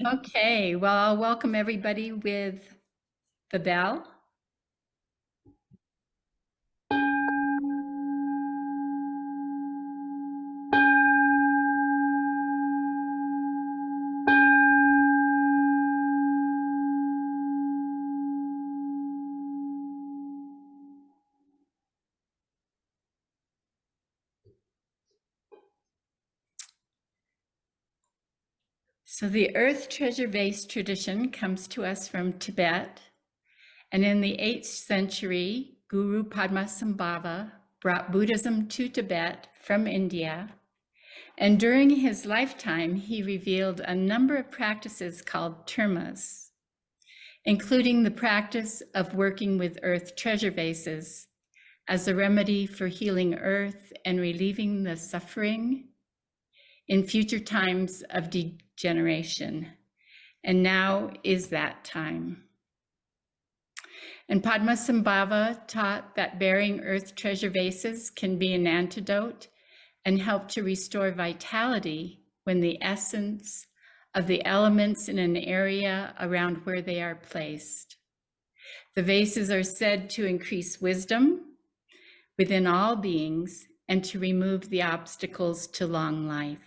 Okay, well, I'll welcome everybody with the bell. So the Earth Treasure Vase tradition comes to us from Tibet, and in the 8th century, Guru Padmasambhava brought Buddhism to Tibet from India, and during his lifetime, he revealed a number of practices called termas, including the practice of working with earth treasure vases as a remedy for healing earth and relieving the suffering in future times of degeneration. And now is that time. And Padmasambhava taught that bearing earth treasure vases can be an antidote and help to restore vitality when the essence of the elements in an area around where they are placed. The vases are said to increase wisdom within all beings and to remove the obstacles to long life.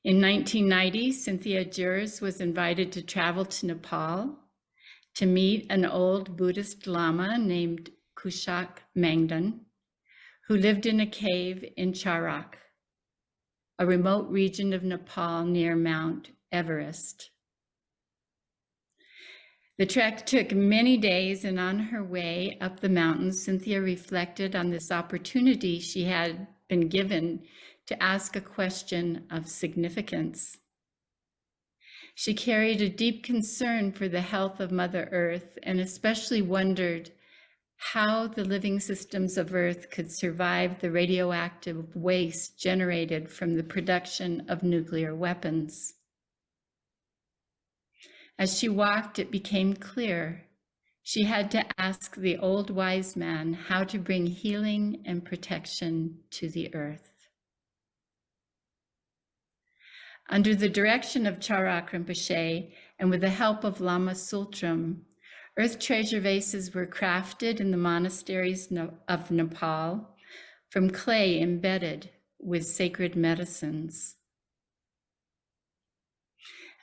In 1990, Cynthia Jurs was invited to travel to Nepal to meet an old Buddhist Lama named Kushak Mangdan, who lived in a cave in Charak, a remote region of Nepal near Mount Everest. The trek took many days, and on her way up the mountains, Cynthia reflected on this opportunity she had been given to ask a question of significance. She carried a deep concern for the health of Mother Earth and especially wondered how the living systems of Earth could survive the radioactive waste generated from the production of nuclear weapons. As she walked, it became clear she had to ask the old wise man how to bring healing and protection to the earth. Under the direction of Charak Rinpoche and with the help of Lama Sultram, earth treasure vases were crafted in the monasteries of Nepal from clay embedded with sacred medicines.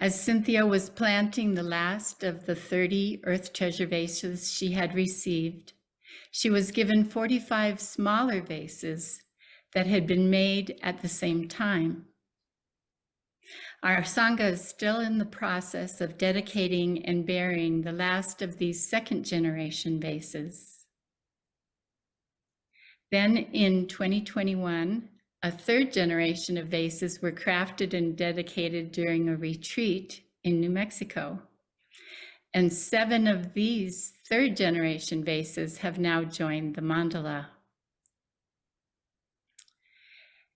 As Cynthia was planting the last of the 30 earth treasure vases she had received, she was given 45 smaller vases that had been made at the same time. Our Sangha is still in the process of dedicating and bearing the last of these second generation vases. Then in 2021, a third generation of vases were crafted and dedicated during a retreat in New Mexico. And 7 of these third generation vases have now joined the mandala.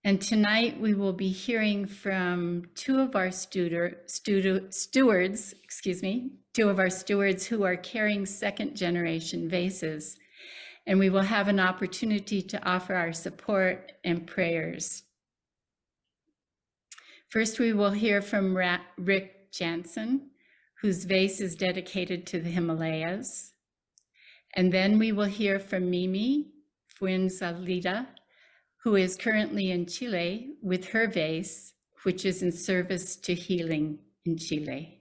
And tonight we will be hearing from two of our stewards who are carrying second generation vases. And we will have an opportunity to offer our support and prayers. First, we will hear from Rick Jansen, whose vase is dedicated to the Himalayas. And then we will hear from Mimi Fuenzalida, who is currently in Chile with her vase, which is in service to healing in Chile.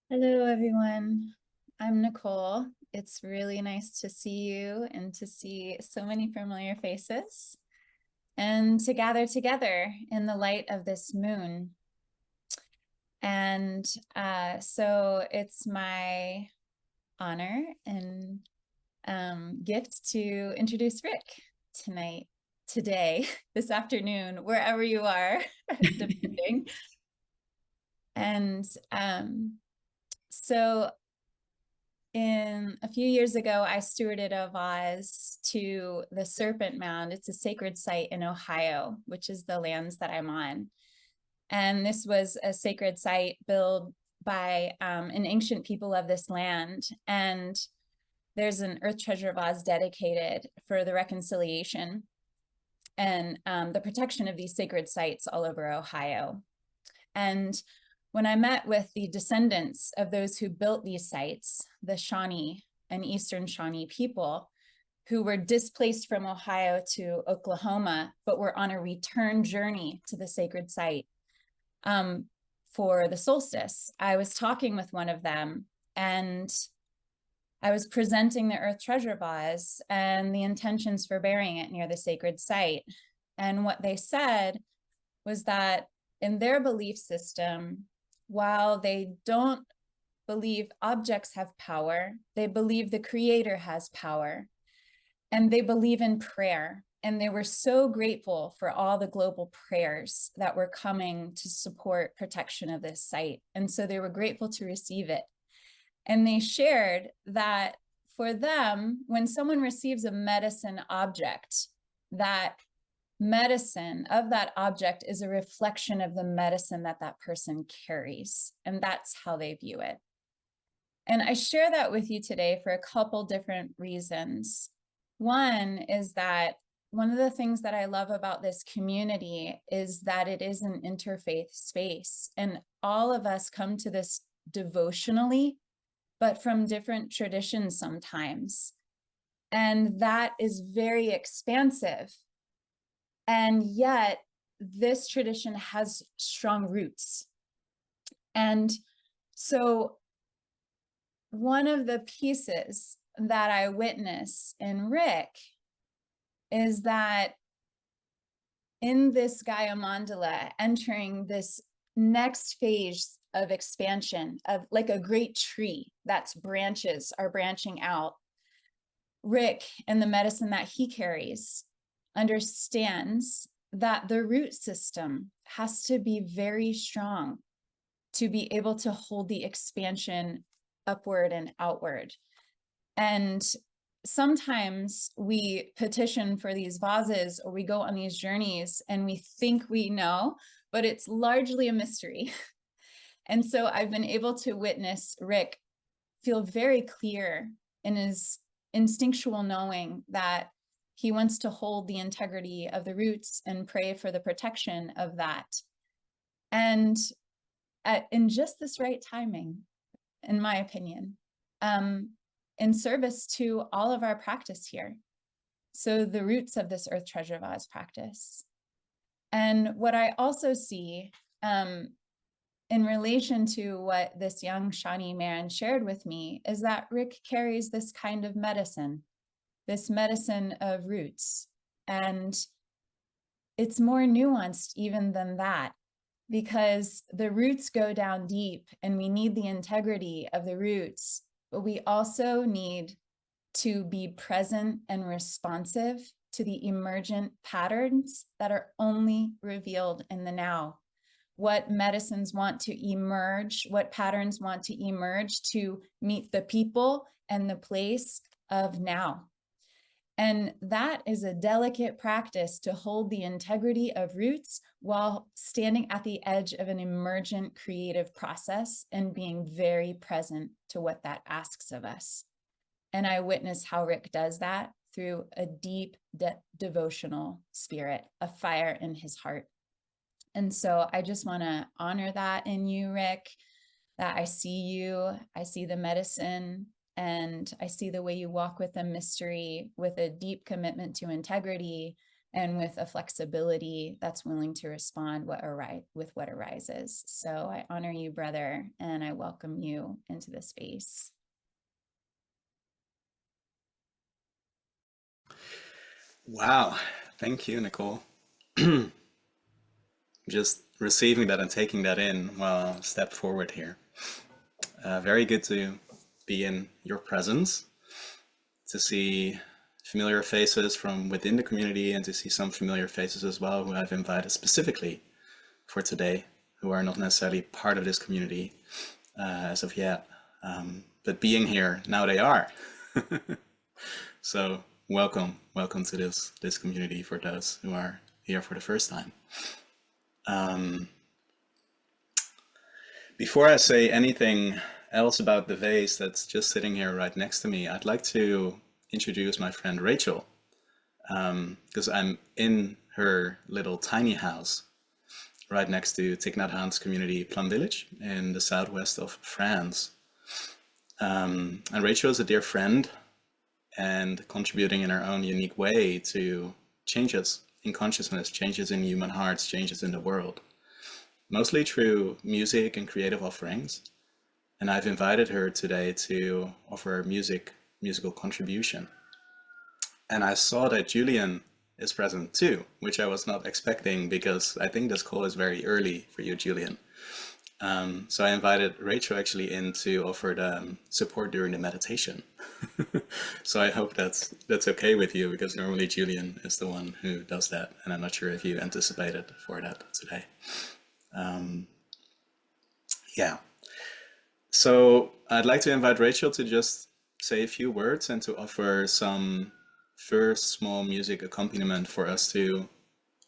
Hello, everyone. I'm Nicole. It's really nice to see you and to see so many familiar faces and to gather together in the light of this moon. And so it's my honor and gift to introduce Rick today, this afternoon, wherever you are, depending. And so a few years ago, I stewarded a vase to the Serpent Mound. It's a sacred site in Ohio, which is the lands that I'm on. And this was a sacred site built by an ancient people of this land. And there's an Earth Treasure Vase dedicated for the reconciliation and the protection of these sacred sites all over Ohio. And when I met with the descendants of those who built these sites, the Shawnee and Eastern Shawnee people, who were displaced from Ohio to Oklahoma, but were on a return journey to the sacred site for the solstice, I was talking with one of them, and I was presenting the Earth Treasure Vase and the intentions for burying it near the sacred site. And what they said was that in their belief system, while they don't believe objects have power, they believe the Creator has power, and they believe in prayer. And they were so grateful for all the global prayers that were coming to support protection of this site. And so they were grateful to receive it. And they shared that for them, when someone receives a medicine object, that medicine of that object is a reflection of the medicine that that person carries. And that's how they view it. And I share that with you today for a couple different reasons. One is that one of the things that I love about this community is that it is an interfaith space, and all of us come to this devotionally, but from different traditions sometimes. And that is very expansive. And yet this tradition has strong roots. And so one of the pieces that I witness in Rick is that in this Gaia Mandala, entering this next phase of expansion, of like a great tree that's branches are branching out, Rick, and the medicine that he carries, understands that the root system has to be very strong to be able to hold the expansion upward and outward. And sometimes we petition for these vases, or we go on these journeys and we think we know, but it's largely a mystery. And so I've been able to witness Rick feel very clear in his instinctual knowing that he wants to hold the integrity of the roots and pray for the protection of that. And in just this right timing, in my opinion, in service to all of our practice here. So the roots of this Earth Treasure Vase practice. And what I also see in relation to what this young Shawnee man shared with me is that Rick carries this kind of medicine, this medicine of roots. And it's more nuanced even than that, because the roots go down deep and we need the integrity of the roots, but we also need to be present and responsive to the emergent patterns that are only revealed in the now. What medicines want to emerge, what patterns want to emerge to meet the people and the place of now. And that is a delicate practice, to hold the integrity of roots while standing at the edge of an emergent creative process and being very present to what that asks of us. And I witness how Rick does that through a deep devotional spirit, a fire in his heart. And so I just want to honor that in you, Rick, that I see you, I see the medicine, and I see the way you walk with a mystery, with a deep commitment to integrity, and with a flexibility that's willing to respond with what arises. So I honor you, brother, and I welcome you into the space. Wow, thank you, Nicole. Just receiving that and taking that in while I step forward here. Very good to be in your presence, to see familiar faces from within the community, and to see some familiar faces as well who I've invited specifically for today, who are not necessarily part of this community as of yet, but being here, now they are. So welcome to this community for those who are here for the first time. Before I say anything else about the vase that's just sitting here right next to me, I'd like to introduce my friend Rachel, because I'm in her little tiny house right next to Thich Nhat Hanh's community Plum Village in the southwest of France. And Rachel is a dear friend and contributing in her own unique way to changes in consciousness, changes in human hearts, changes in the world, mostly through music and creative offerings. And I've invited her today to offer musical contribution. And I saw that Julian is present too, which I was not expecting because I think this call is very early for you, Julian. So I invited Rachel actually in to offer the support during the meditation. So I hope that's okay with you, because normally Julian is the one who does that, and I'm not sure if you anticipated for that today. Yeah. So I'd like to invite Rachel to just say a few words and to offer some first small music accompaniment for us to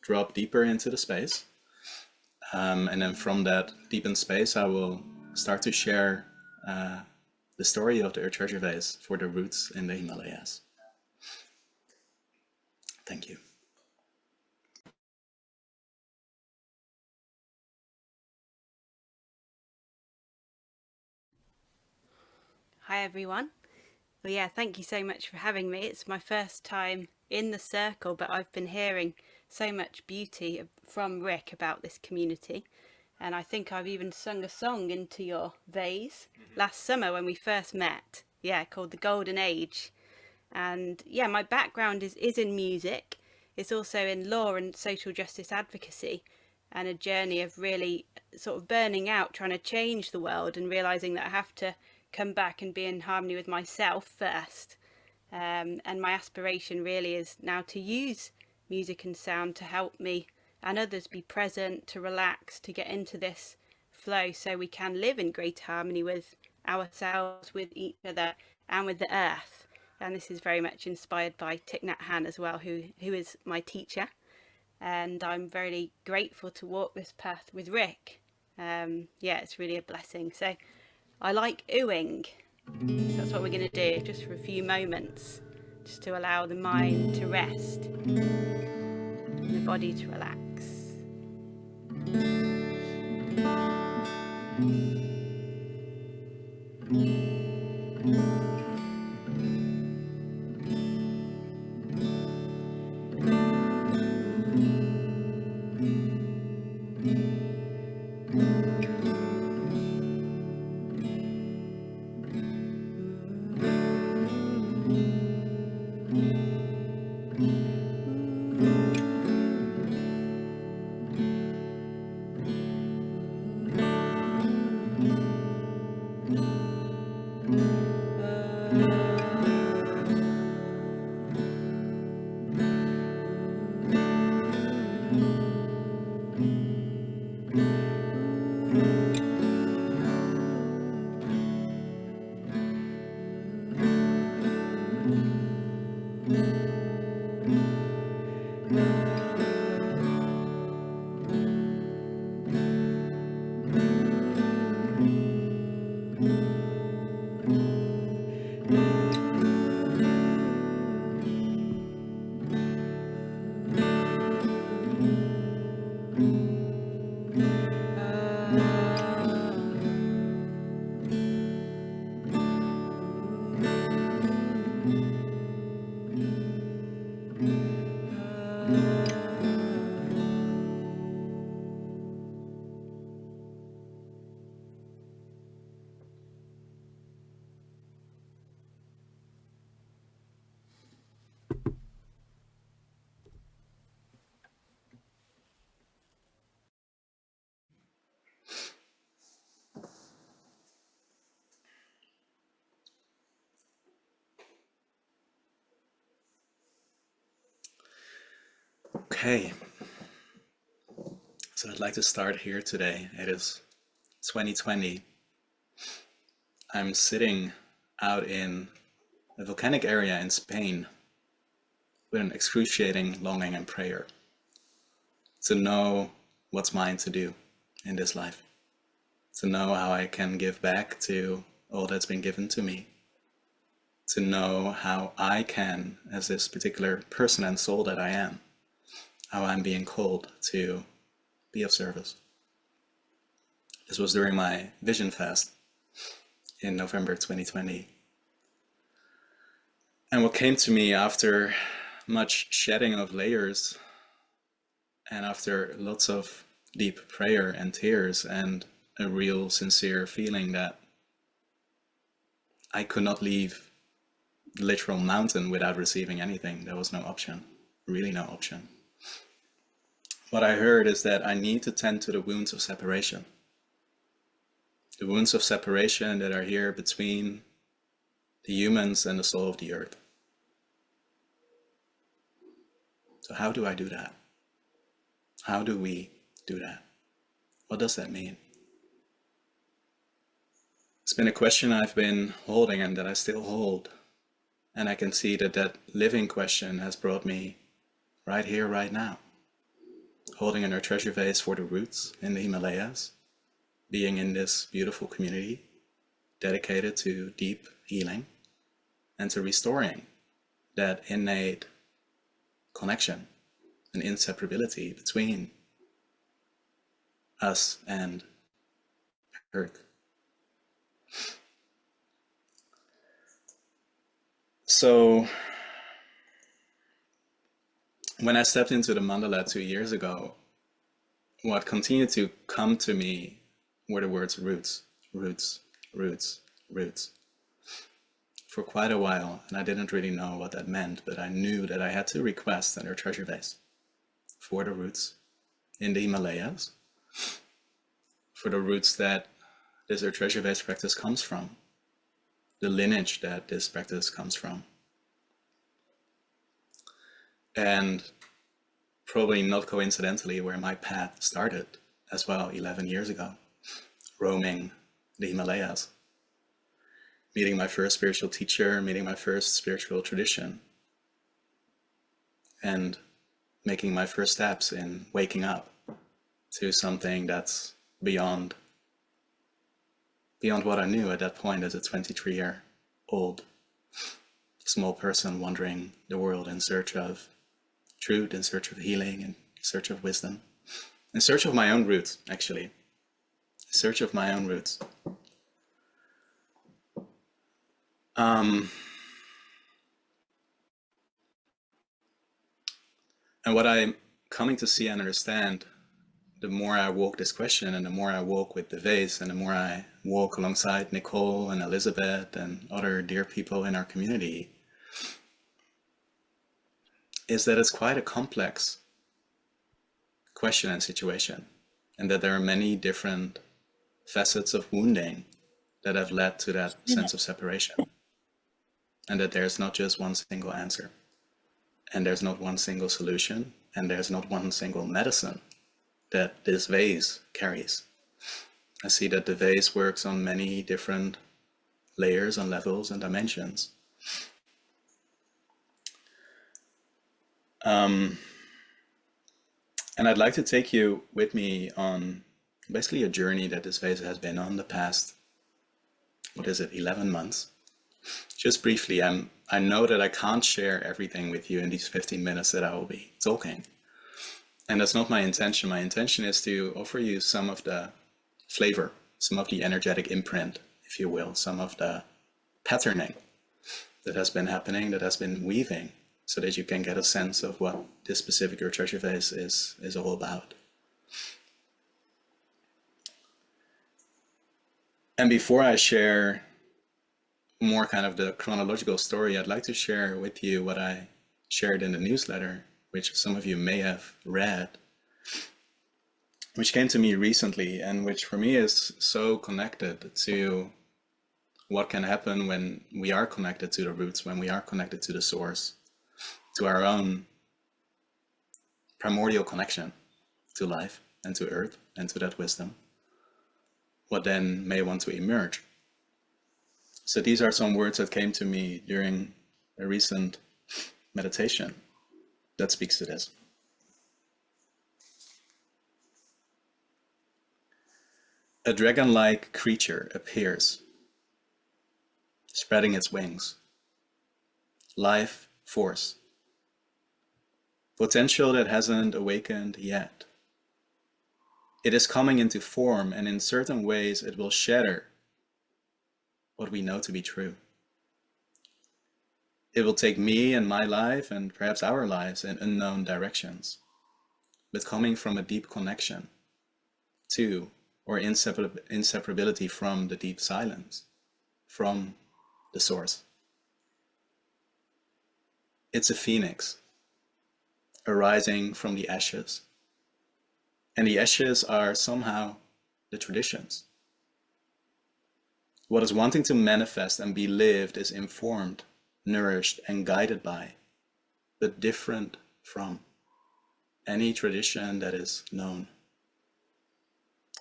drop deeper into the space. And then from that deepened space, I will start to share the story of the Earth Treasure Vase for the roots in the Himalayas. Thank you. Hi everyone. Well, yeah, thank you so much for having me. It's my first time in the circle, but I've been hearing so much beauty from Rick about this community. And I think I've even sung a song into your vase last summer when we first met. Yeah, called The Golden Age. And yeah, my background is in music. It's also in law and social justice advocacy, and a journey of really sort of burning out, trying to change the world and realizing that I have to come back and be in harmony with myself first. And my aspiration really is now to use music and sound to help me and others be present, to relax, to get into this flow so we can live in great harmony with ourselves, with each other, and with the earth. And this is very much inspired by Thich Nhat Hanh as well, who is my teacher. And I'm very grateful to walk this path with Rick. Yeah, it's really a blessing. So I like oohing. So that's what we're going to do just for a few moments, just to allow the mind to rest and the body to relax. Okay. So I'd like to start here today. It is 2020. I'm sitting out in a volcanic area in Spain with an excruciating longing and prayer to know what's mine to do in this life, to know how I can give back to all that's been given to me, to know how I can, as this particular person and soul that I am, how I'm being called to be of service. This was during my vision fast in November 2020. And what came to me after much shedding of layers and after lots of deep prayer and tears and a real sincere feeling that I could not leave the literal mountain without receiving anything. There was no option, really no option. What I heard is that I need to tend to the wounds of separation. The wounds of separation that are here between the humans and the soul of the earth. So how do I do that? How do we do that? What does that mean? It's been a question I've been holding and that I still hold. And I can see that that living question has brought me right here, right now. Holding an Earth Treasure Vase for the roots in the Himalayas, being in this beautiful community dedicated to deep healing and to restoring that innate connection and inseparability between us and Earth. So when I stepped into the mandala 2 years ago, what continued to come to me were the words roots, roots, roots, roots. For quite a while, and I didn't really know what that meant, but I knew that I had to request an Earth Treasure Vase for the roots in the Himalayas, for the roots that this Earth Treasure Vase practice comes from, the lineage that this practice comes from. And probably not coincidentally where my path started as well 11 years ago, roaming the Himalayas, meeting my first spiritual teacher, meeting my first spiritual tradition, and making my first steps in waking up to something that's beyond what I knew at that point as a 23-year-old small person wandering the world in search of truth, in search of healing, in search of wisdom, in search of my own roots, actually, in search of my own roots. And what I'm coming to see and understand, the more I walk this question and the more I walk with the vase and the more I walk alongside Nicole and Elizabeth and other dear people in our community, is that it's quite a complex question and situation, and that there are many different facets of wounding that have led to that sense of separation, and that there's not just one single answer, and there's not one single solution, and there's not one single medicine that this vase carries. I see that the vase works on many different layers and levels and dimensions. And I'd like to take you with me on basically a journey that this vase has been on the past, 11 months. Just briefly, I know that I can't share everything with you in these 15 minutes that I will be talking. And that's not my intention. My intention is to offer you some of the flavor, some of the energetic imprint, if you will, some of the patterning that has been happening, that has been weaving, so that you can get a sense of what this specific Earth Treasure Vase is all about. And before I share more kind of the chronological story, I'd like to share with you what I shared in the newsletter, which some of you may have read, which came to me recently and which for me is so connected to what can happen when we are connected to the roots, when we are connected to the source, to our own primordial connection to life and to earth and to that wisdom, what then may want to emerge. So these are some words that came to me during a recent meditation that speaks to this. A dragon-like creature appears spreading its wings. Life force. Potential that hasn't awakened yet. It is coming into form, and in certain ways it will shatter what we know to be true. It will take me and my life, and perhaps our lives, in unknown directions, but coming from a deep connection to, or inseparability from, the deep silence, from the source. It's a phoenix arising from the ashes. And the ashes are somehow the traditions. What is wanting to manifest and be lived is informed, nourished, and guided by, but different from, any tradition that is known.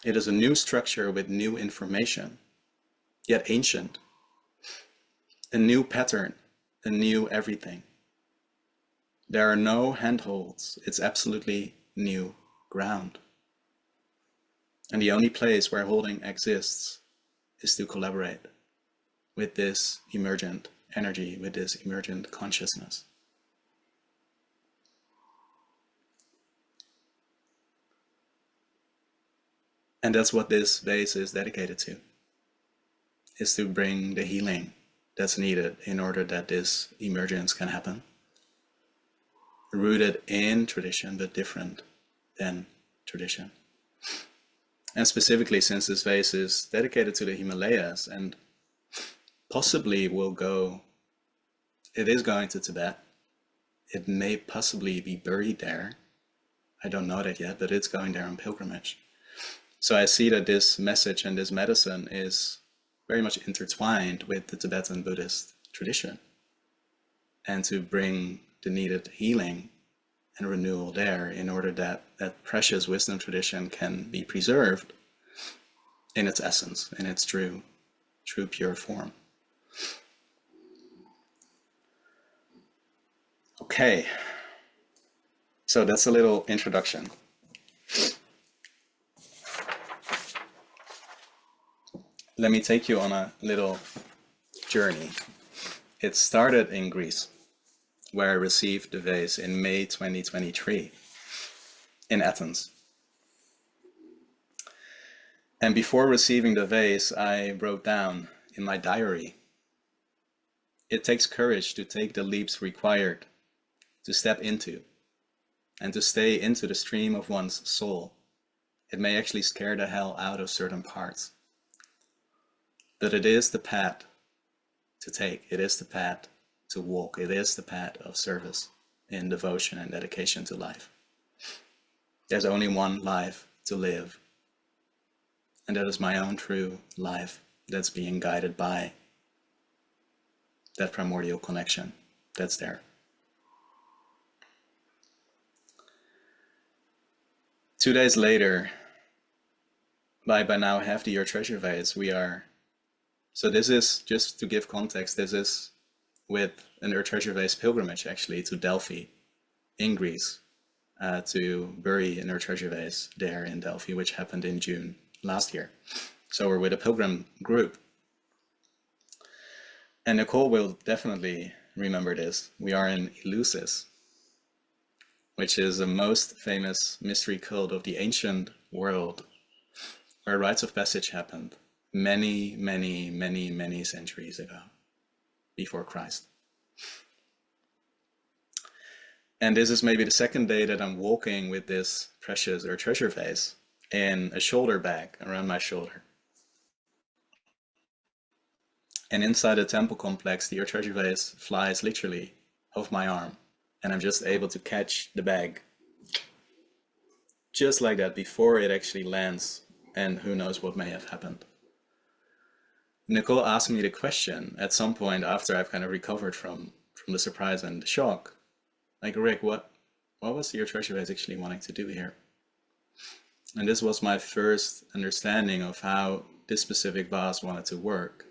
It is a new structure with new information, yet ancient. A new pattern, a new everything. There are no handholds, it's absolutely new ground. And the only place where holding exists is to collaborate with this emergent energy, with this emergent consciousness. And that's what this vase is dedicated to, is to bring the healing that's needed in order that this emergence can happen. Rooted in tradition, but different than tradition. And specifically, since this vase is dedicated to the Himalayas and possibly it is going to Tibet. It may possibly be buried there. I don't know that yet, but it's going there on pilgrimage. So I see that this message and this medicine is very much intertwined with the Tibetan Buddhist tradition. And to bring the needed healing and renewal there in order that that precious wisdom tradition can be preserved in its essence, in its true pure form. Okay, so that's a little introduction. Let me take you on a little journey. It started in Greece, where I received the vase in May 2023 in Athens. And before receiving the vase, I wrote down in my diary, it takes courage to take the leaps required to step into and to stay into the stream of one's soul. It may actually scare the hell out of certain parts. But it is the path to take, it is the path to walk, it is the path of service in devotion and dedication to life. There's only one life to live, and that is my own true life that's being guided by that primordial connection that's there. 2 days later, by now have the Earth Treasure Vase, so this is, just to give context, this is with an Earth Treasure Vase pilgrimage actually to Delphi in Greece to bury an Earth Treasure Vase there in Delphi, which happened in June last year. So we're with a pilgrim group. And Nicole will definitely remember this. We are in Eleusis, which is the most famous mystery cult of the ancient world, where rites of passage happened many, many, many, many centuries ago, before Christ. And this is maybe the second day that I'm walking with this precious Earth Treasure Vase in a shoulder bag around my shoulder. And inside the temple complex, the Earth Treasure Vase flies literally off my arm, and I'm just able to catch the bag just like that before it actually lands, and who knows what may have happened. Nicole asked me the question at some point after I've kind of recovered from the surprise and the shock, like, Rick, what was the Earth Treasure Vase actually wanting to do here? And this was my first understanding of how this specific vase wanted to work.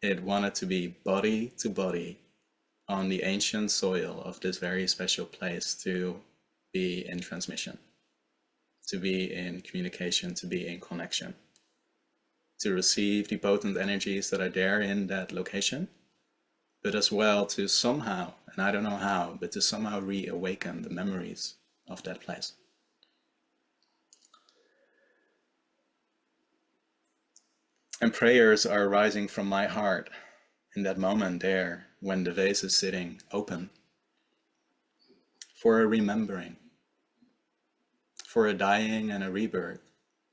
It wanted to be body to body on the ancient soil of this very special place, to be in transmission, to be in communication, to be in connection. to receive the potent energies that are there in that location, but as well to somehow, and I don't know how, but to somehow reawaken the memories of that place. And prayers are rising from my heart in that moment there when the vase is sitting open for a remembering, for a dying and a rebirth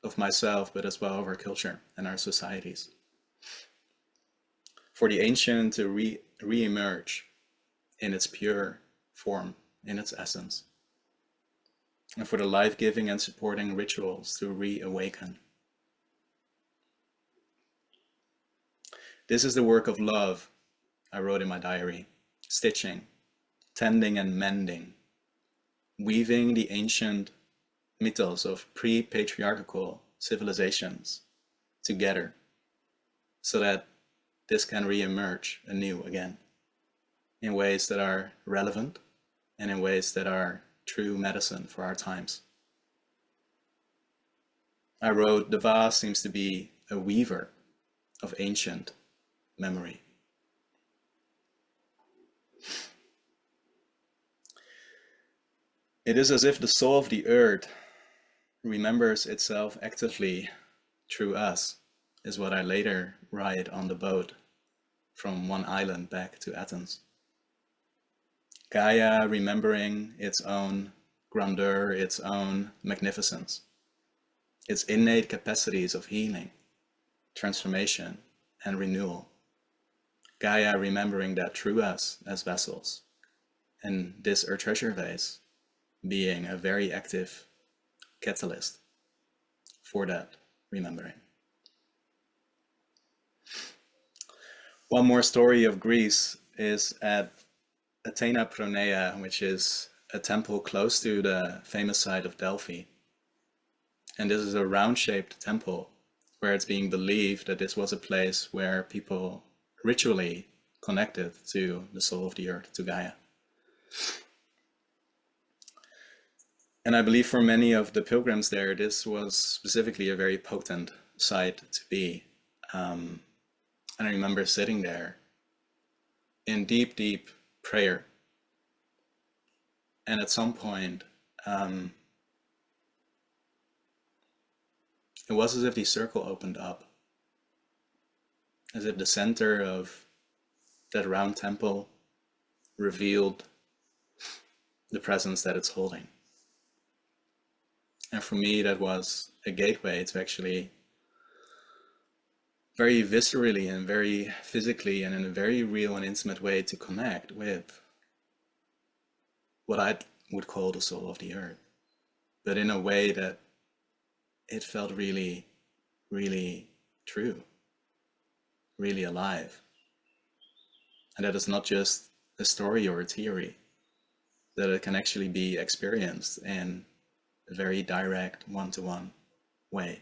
of myself, but as well of our culture and our societies. For the ancient to re-emerge in its pure form, in its essence. And for the life-giving and supporting rituals to reawaken. This is the work of love, I wrote in my diary, stitching, tending and mending, weaving the ancient mythos of pre-patriarchal civilizations together so that this can re-emerge anew again in ways that are relevant and in ways that are true medicine for our times. I wrote, the vase seems to be a weaver of ancient memory. It is as if the soul of the earth remembers itself actively through us, is what I later write on the boat from one island back to Athens. Gaia remembering its own grandeur, its own magnificence, its innate capacities of healing, transformation, and renewal. Gaia remembering that through us as vessels, and this Earth Treasure Vase being a very active catalyst for that remembering. One more story of Greece is at Athena Proneia, which is a temple close to the famous site of Delphi. And this is a round-shaped temple where it's being believed that this was a place where people ritually connected to the soul of the earth, to Gaia. And I believe for many of the pilgrims there, this was specifically a very potent site to be. And I remember sitting there in deep, deep prayer. And at some point, it was as if the circle opened up, as if the center of that round temple revealed the presence that it's holding. And for me, that was a gateway to actually very viscerally and very physically and in a very real and intimate way to connect with what I would call the soul of the earth, but in a way that it felt really, really true, really alive. And that it's not just a story or a theory, that it can actually be experienced in a very direct, one-to-one way.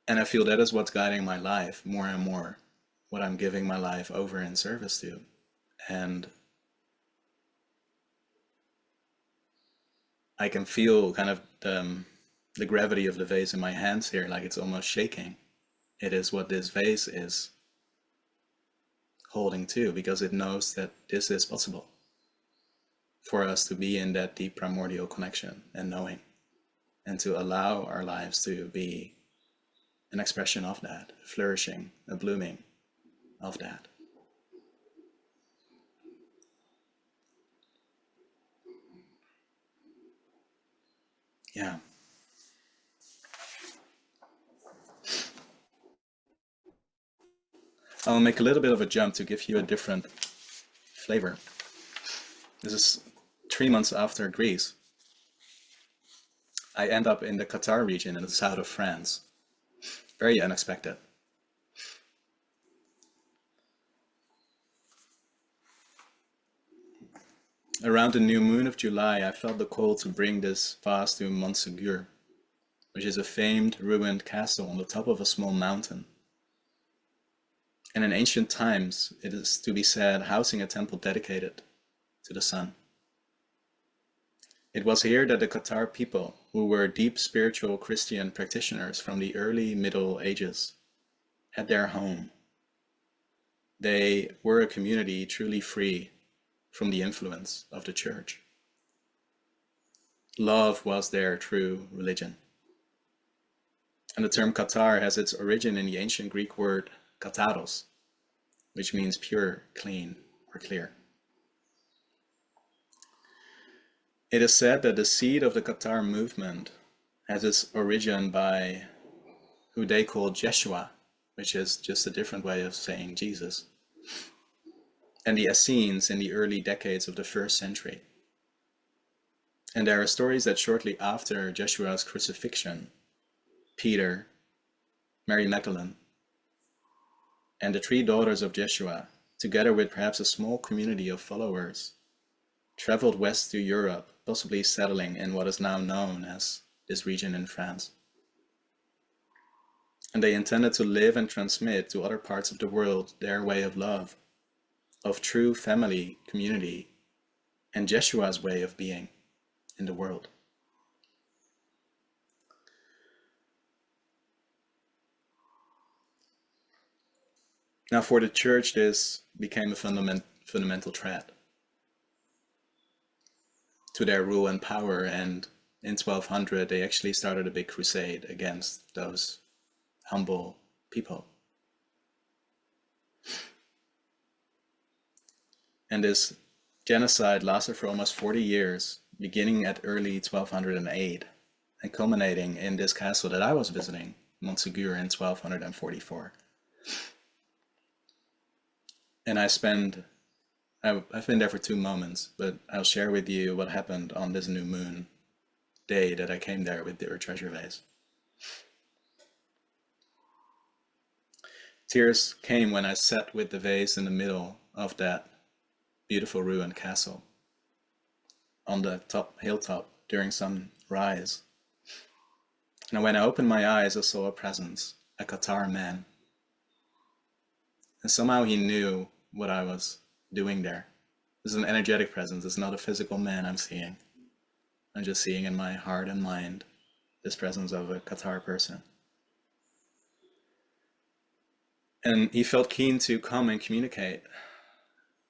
And I feel that is what's guiding my life more and more, what I'm giving my life over in service to. And I can feel kind of the gravity of the vase in my hands here, like it's almost shaking. It is what this vase is holding to, because it knows that this is possible for us to be in that deep primordial connection and knowing, and to allow our lives to be an expression of that, flourishing, a blooming of that. Yeah. I'll make a little bit of a jump to give you a different flavor. This is 3 months after Greece. I end up in the Qatar region in the south of France. Very unexpected. Around the new moon of July, I felt the call to bring this vase to Montségur, which is a famed ruined castle on the top of a small mountain and in ancient times, it is to be said, housing a temple dedicated to the sun. It was here that the Qatar people, who were deep spiritual Christian practitioners from the early Middle Ages, had their home. They were a community truly free from the influence of the church. Love was their true religion. And the term Qatar has its origin in the ancient Greek word kataros, which means pure, clean, or clear. It is said that the seed of the Qatar movement has its origin by who they call Jeshua, which is just a different way of saying Jesus, and the Essenes in the early decades of the 1st century. And there are stories that shortly after Jeshua's crucifixion, Peter, Mary Magdalene, and the 3 daughters of Jeshua, together with perhaps a small community of followers, traveled west to Europe, possibly settling in what is now known as this region in France. And they intended to live and transmit to other parts of the world their way of love, of true family, community, and Jeshua's way of being in the world. Now for the church, this became a fundamental threat to their rule and power, and in 1200 they actually started a big crusade against those humble people. And this genocide lasted for almost 40 years, beginning at early 1208 and culminating in this castle that I was visiting, Montségur, in 1244. And I've been there for 2 moments, but I'll share with you what happened on this new moon day that I came there with the Earth Treasure Vase. Tears came when I sat with the vase in the middle of that beautiful ruined castle on the hilltop during sunrise. And when I opened my eyes, I saw a presence, a Qatar man. And somehow he knew what I was doing there. This is an energetic presence. It's not a physical man I'm seeing. I'm just seeing in my heart and mind this presence of a Qatar person. And he felt keen to come and communicate.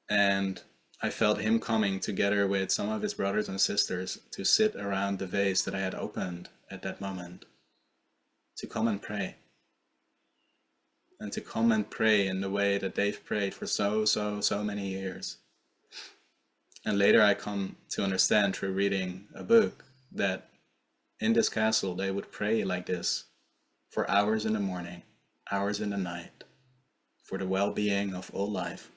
And I felt him coming together with some of his brothers and sisters to sit around the vase that I had opened at that moment, to come and pray. And to come and pray in the way that they've prayed for so many years. And later I come to understand through reading a book that in this castle they would pray like this for hours in the morning, hours in the night, for the well-being of all life,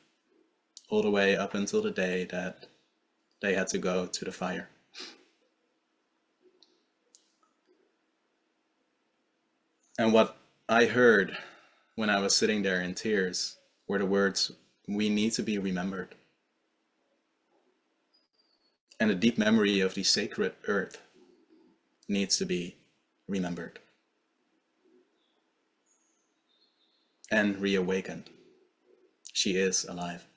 all the way up until the day that they had to go to the fire. And what I heard when I was sitting there in tears were the words, "We need to be remembered." And the deep memory of the sacred earth needs to be remembered and reawakened. She is alive.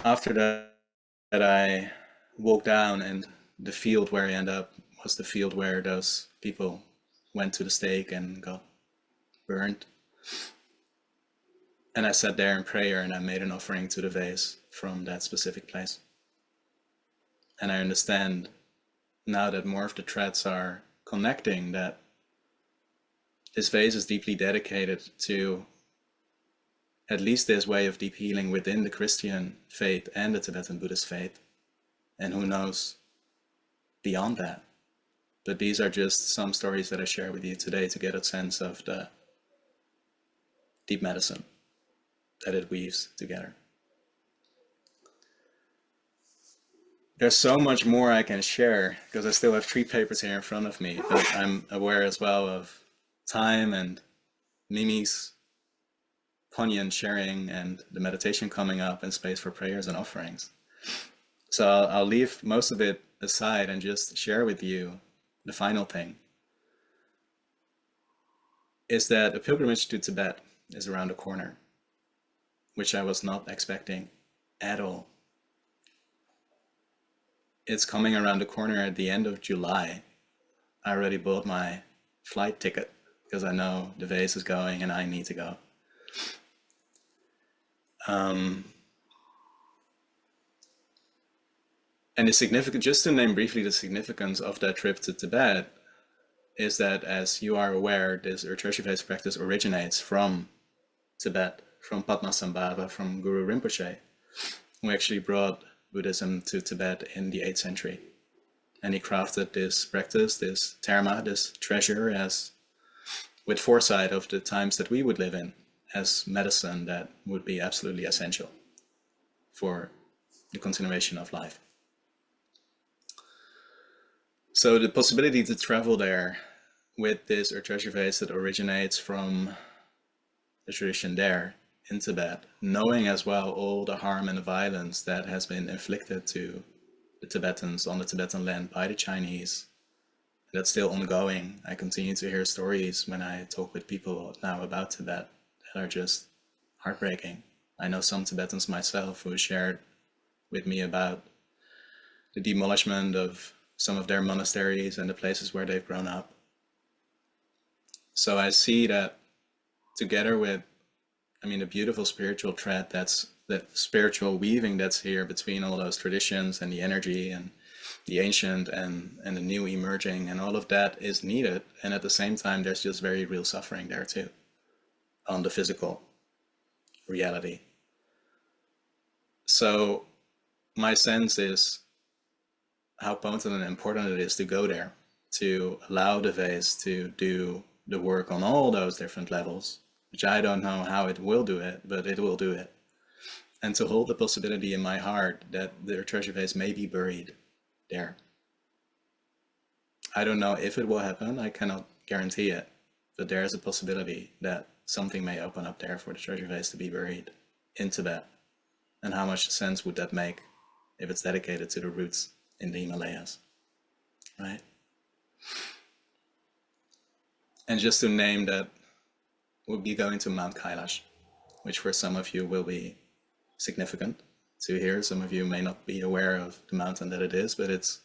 After that, I walked down, and the field where I ended up was the field where those people went to the stake and got burned. And I sat there in prayer, and I made an offering to the vase from that specific place. And I understand now that more of the threads are connecting, that this vase is deeply dedicated to at least this way of deep healing within the Christian faith and the Tibetan Buddhist faith. And who knows beyond that. But these are just some stories that I share with you today to get a sense of the deep medicine that it weaves together. There's so much more I can share because I still have 3 papers here in front of me, but I'm aware as well of time and Mimi's poignant sharing and the meditation coming up and space for prayers and offerings. So I'll leave most of it aside and just share with you the final thing, is that a pilgrimage to Tibet is around the corner, which I was not expecting at all. It's coming around the corner at the end of July. I already bought my flight ticket because I know the vase is going and I need to go. And the significance, just to name briefly the significance of that trip to Tibet, is that, as you are aware, this Earth Treasure Vase practice originates from Tibet, from Padmasambhava, from Guru Rinpoche, who actually brought Buddhism to Tibet in the 8th century. And he crafted this practice, this terma, this treasure, as with foresight of the times that we would live in, as medicine that would be absolutely essential for the continuation of life. So the possibility to travel there with this Earth Treasure Vase that originates from the tradition there in Tibet, knowing as well all the harm and the violence that has been inflicted to the Tibetans on the Tibetan land by the Chinese, that's still ongoing. I continue to hear stories when I talk with people now about Tibet that are just heartbreaking. I know some Tibetans myself who shared with me about the demolishment of some of their monasteries and the places where they've grown up. So I see that together with, the beautiful spiritual thread, that's that spiritual weaving that's here between all those traditions and the energy and the ancient and the new emerging, and all of that is needed. And at the same time, there's just very real suffering there too, on the physical reality. So my sense is how potent and important it is to go there, to allow the vase to do the work on all those different levels, which I don't know how it will do it, but it will do it. And to hold the possibility in my heart that the treasure vase may be buried there. I don't know if it will happen, I cannot guarantee it, but there is a possibility that something may open up there for the treasure vase to be buried in Tibet. And how much sense would that make if it's dedicated to the roots in the Himalayas, right? And just to name that, we'll be going to Mount Kailash, which for some of you will be significant to hear. Some of you may not be aware of the mountain that it is, but it's,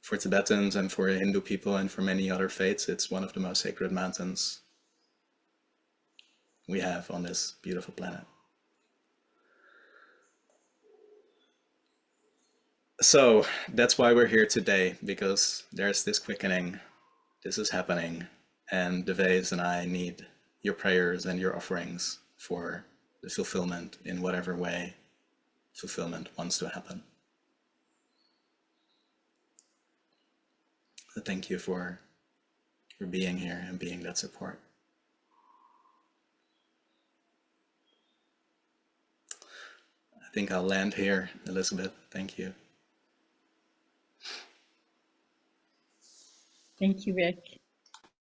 for Tibetans and for Hindu people and for many other faiths, it's one of the most sacred mountains we have on this beautiful planet. So that's why we're here today, because there's this quickening, this is happening, and the vase and I need your prayers and your offerings for the fulfillment in whatever way fulfillment wants to happen. So thank you for being here and being that support. I think I'll land here, Elizabeth. Thank you. Thank you, Rick.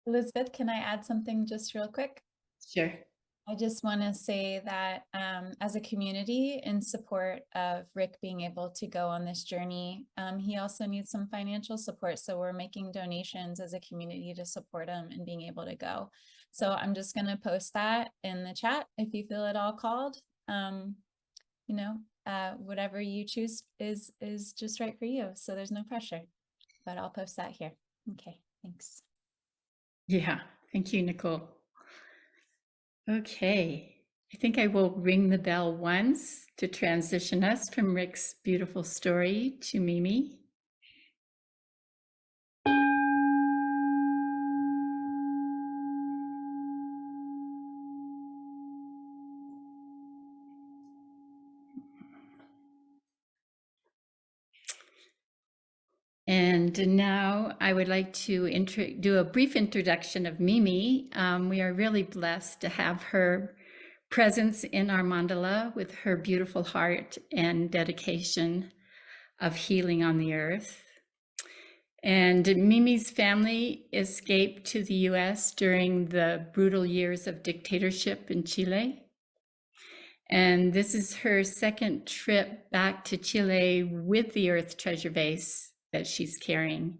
Elizabeth, can I add something just real quick? Sure. I just want to say that as a community in support of Rick being able to go on this journey, he also needs some financial support. So we're making donations as a community to support him in being able to go. So I'm just going to post that in the chat if you feel at all called. Whatever you choose is just right for you. So there's no pressure, but I'll post that here. Okay, thanks. Yeah, thank you, Nicole. Okay, I think I will ring the bell once to transition us from Rick's beautiful story to Mimi. And now I would like to do a brief introduction of Mimi. We are really blessed to have her presence in our mandala with her beautiful heart and dedication of healing on the earth. And Mimi's family escaped to the US during the brutal years of dictatorship in Chile. And this is her second trip back to Chile with the Earth Treasure Vase that she's carrying.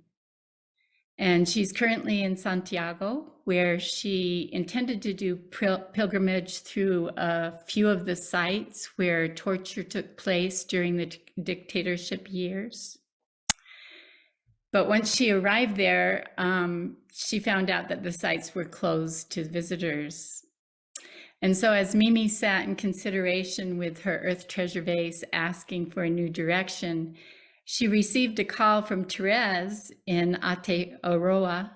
And she's currently in Santiago, where she intended to do pilgrimage through a few of the sites where torture took place during the dictatorship years. But once she arrived there, she found out that the sites were closed to visitors. And so as Mimi sat in consideration with her Earth Treasure Vase asking for a new direction, she received a call from Therese in Aotearoa,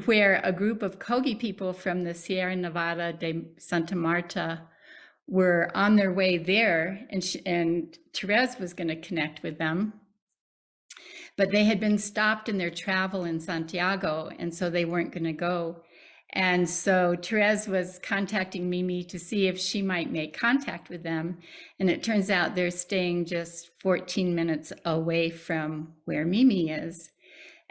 where a group of Kogi people from the Sierra Nevada de Santa Marta were on their way there, and Therese was going to connect with them. But they had been stopped in their travel in Santiago, and so they weren't going to go. And so Therese was contacting Mimi to see if she might make contact with them. And it turns out they're staying just 14 minutes away from where Mimi is.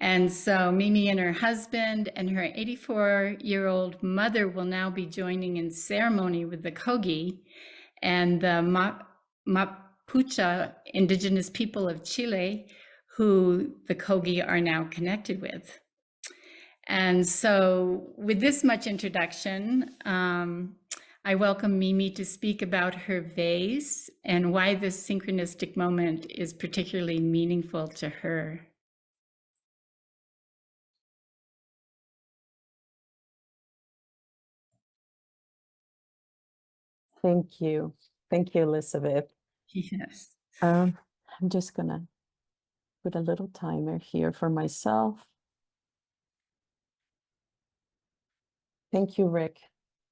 And so Mimi and her husband and her 84-year-old mother will now be joining in ceremony with the Kogi and the Mapuche indigenous people of Chile, who the Kogi are now connected with. And so with this much introduction, I welcome Mimi to speak about her vase and why this synchronistic moment is particularly meaningful to her. Thank you. Thank you, Elizabeth. Yes. I'm just gonna put a little timer here for myself. Thank you, Rick,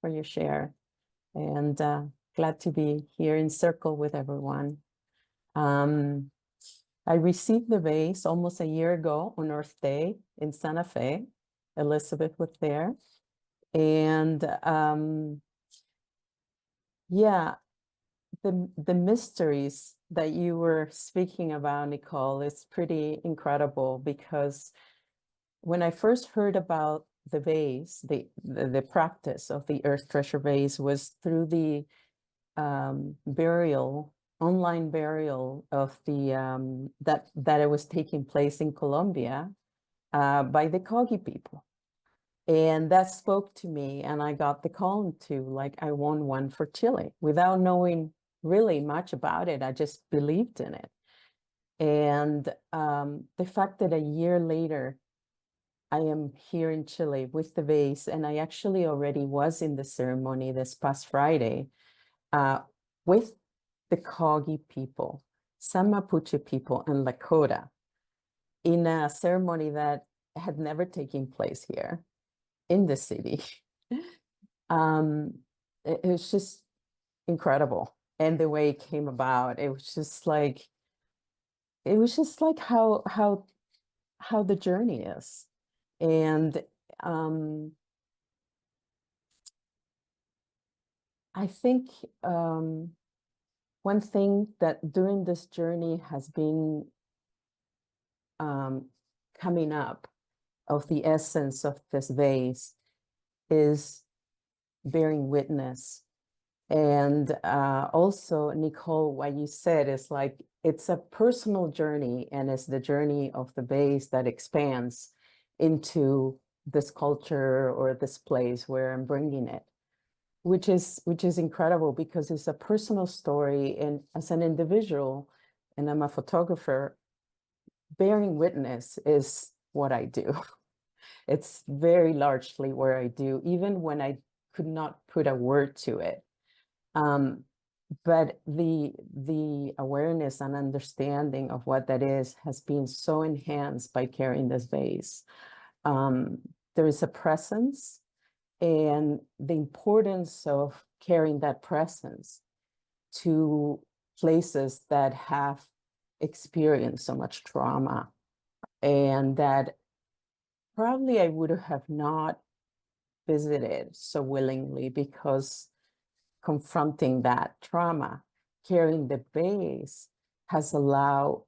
for your share, and glad to be here in circle with everyone. I received the vase almost a year ago on Earth Day in Santa Fe. Elizabeth was there, and yeah, the mysteries that you were speaking about, Nicole, is pretty incredible, because when I first heard about the vase, the practice of the Earth Treasure Vase was through the online burial of the that it was taking place in Colombia by the Kogi people. And that spoke to me, and I got the call to, like, I won one for Chile without knowing really much about it. I just believed in it. And the fact that a year later, I am here in Chile with the vase, and I actually already was in the ceremony this past Friday with the Kogi people, some Mapuche people, and Lakota, in a ceremony that had never taken place here in the city. It was just incredible. And the way it came about, it was just like how the journey is. And I think one thing that during this journey has been coming up of the essence of this vase is bearing witness. And also, Nicole, what you said is like, it's a personal journey, and it's the journey of the vase that expands into this culture or this place where I'm bringing it, which is incredible, because it's a personal story. And as an individual, and I'm a photographer, bearing witness is what I do. It's very largely where I do, even when I could not put a word to it. But the awareness and understanding of what that is has been so enhanced by carrying this vase. There is a presence, and the importance of carrying that presence to places that have experienced so much trauma, and that probably I would have not visited so willingly, because confronting that trauma, carrying the vase, has allowed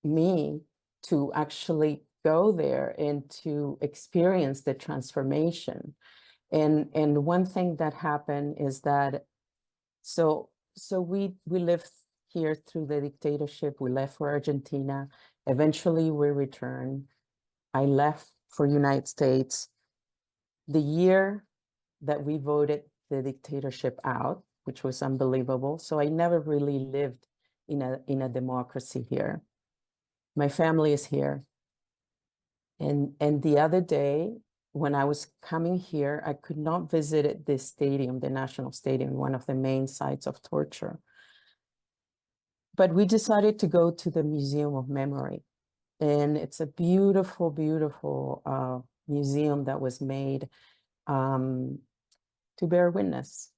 me to actually go there and to experience the transformation. And one thing that happened is that, so we lived here through the dictatorship. We left for Argentina, Eventually, we returned. I left for United States the year that we voted the dictatorship out, which was unbelievable. So I never really lived in a democracy here. My family is here. And the other day, when I was coming here, I could not visit the stadium, the National Stadium, one of the main sites of torture. But we decided to go to the Museum of Memory. And it's a beautiful, beautiful museum that was made to bear witness.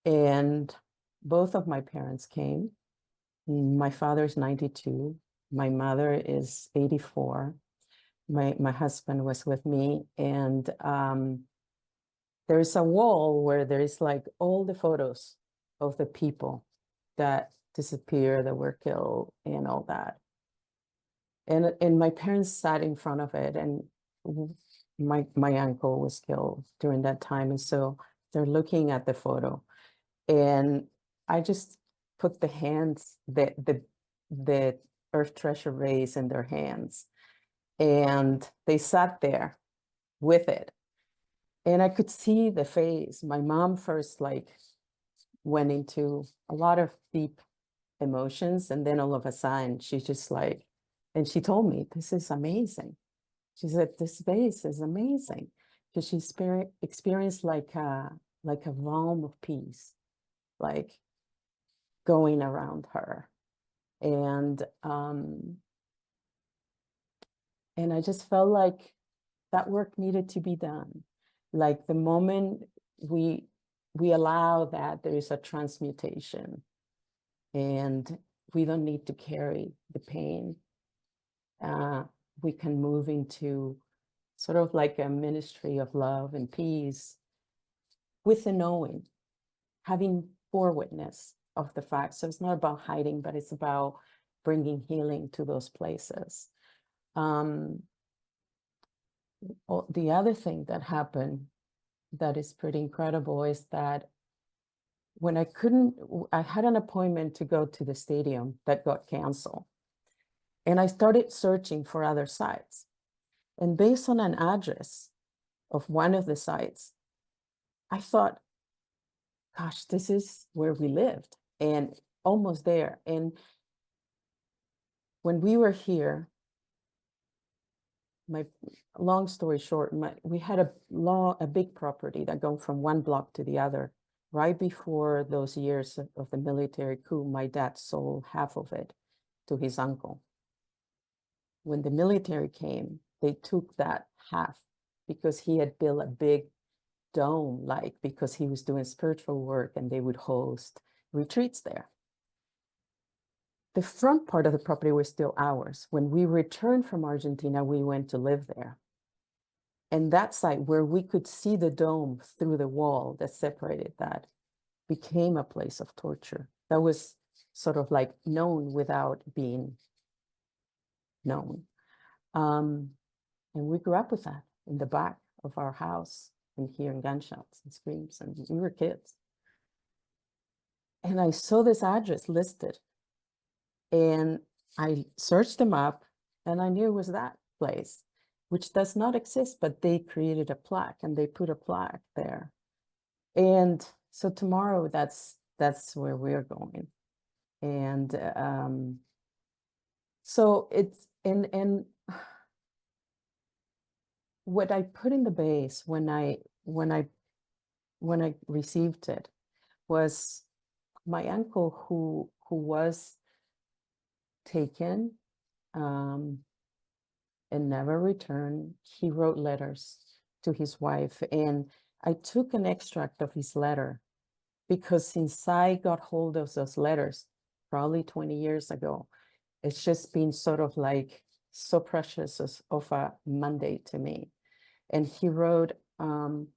And both of my parents came. My father is 92. My mother is 84. My husband was with me. And there's a wall where there is like all the photos of the people that disappeared, that were killed, and all that. And my parents sat in front of it, and my uncle was killed during that time. And so they're looking at the photo. And I just put the Earth Treasure Vase in their hands. And they sat there with it. And I could see the face. My mom first went into a lot of deep emotions. And then all of a sudden, she just and she told me, this is amazing. She said, this vase is amazing. Because she experienced like a realm of peace, going around her. And I just felt like that work needed to be done. Like the moment we allow that, there is a transmutation, and we don't need to carry the pain. We can move into sort of like a ministry of love and peace with the knowing, having forwardness of the fact. So it's not about hiding, but it's about bringing healing to those places. The other thing that happened that is pretty incredible is that when I had an appointment to go to the stadium that got canceled. And I started searching for other sites. And based on an address of one of the sites, I thought, gosh, this is where we lived, and almost there. And when we were here, long story short, we had a big property that go from one block to the other. Right before those years of the military coup, my dad sold half of it to his uncle. When the military came, they took that half because he had built a big dome, because he was doing spiritual work, and they would host retreats there. The front part of the property was still ours. When we returned from Argentina, we went to live there. And that site where we could see the dome through the wall that separated that became a place of torture. That was sort of known without being known. And we grew up with that in the back of our house, and hearing gunshots and screams, and we were kids. And I saw this address listed, and I searched them up, and I knew it was that place, which does not exist, but they created a plaque, and they put a plaque there. And so tomorrow, that's where we're going. And so it's, and what I put in the base when I received it was my uncle who was taken and never returned. He wrote letters to his wife, and I took an extract of his letter because since I got hold of those letters, probably 20 years ago, it's just been sort of so precious of a mandate to me. And he wrote, do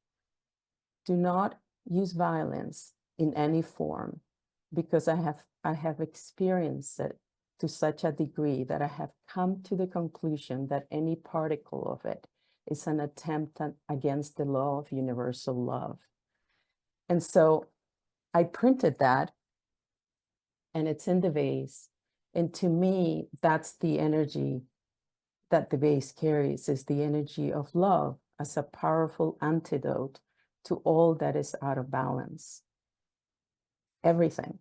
not use violence in any form, because I have experienced it to such a degree that I have come to the conclusion that any particle of it is an attempt against the law of universal love. And so I printed that, and it's in the vase. And to me, that's the energy that the vase carries, is the energy of love as a powerful antidote to all that is out of balance. Everything.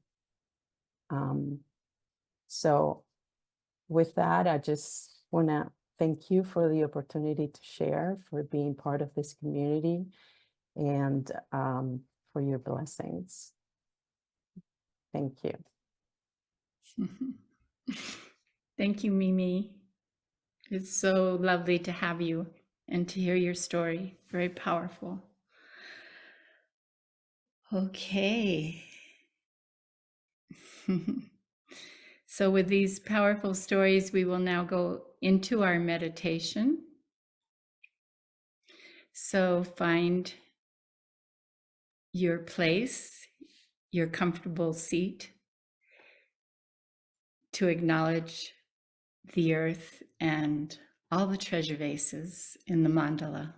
So with that, I just want to thank you for the opportunity to share, for being part of this community, and for your blessings. Thank you. Thank you, Mimi. It's so lovely to have you and to hear your story. Very powerful. Okay. So with these powerful stories, we will now go into our meditation. So find your place, your comfortable seat, to acknowledge the earth and all the treasure vases in the mandala.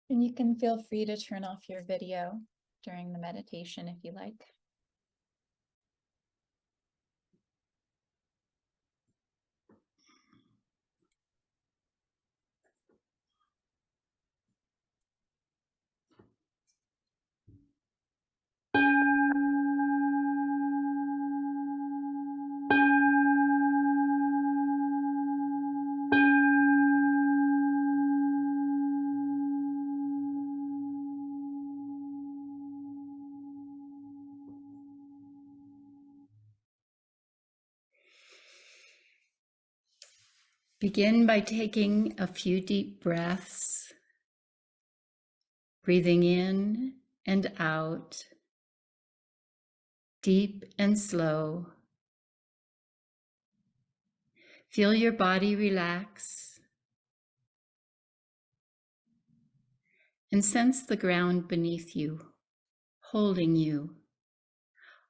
And you can feel free to turn off your video during the meditation if you like. Begin by taking a few deep breaths, breathing in and out, deep and slow. Feel your body relax and sense the ground beneath you, holding you,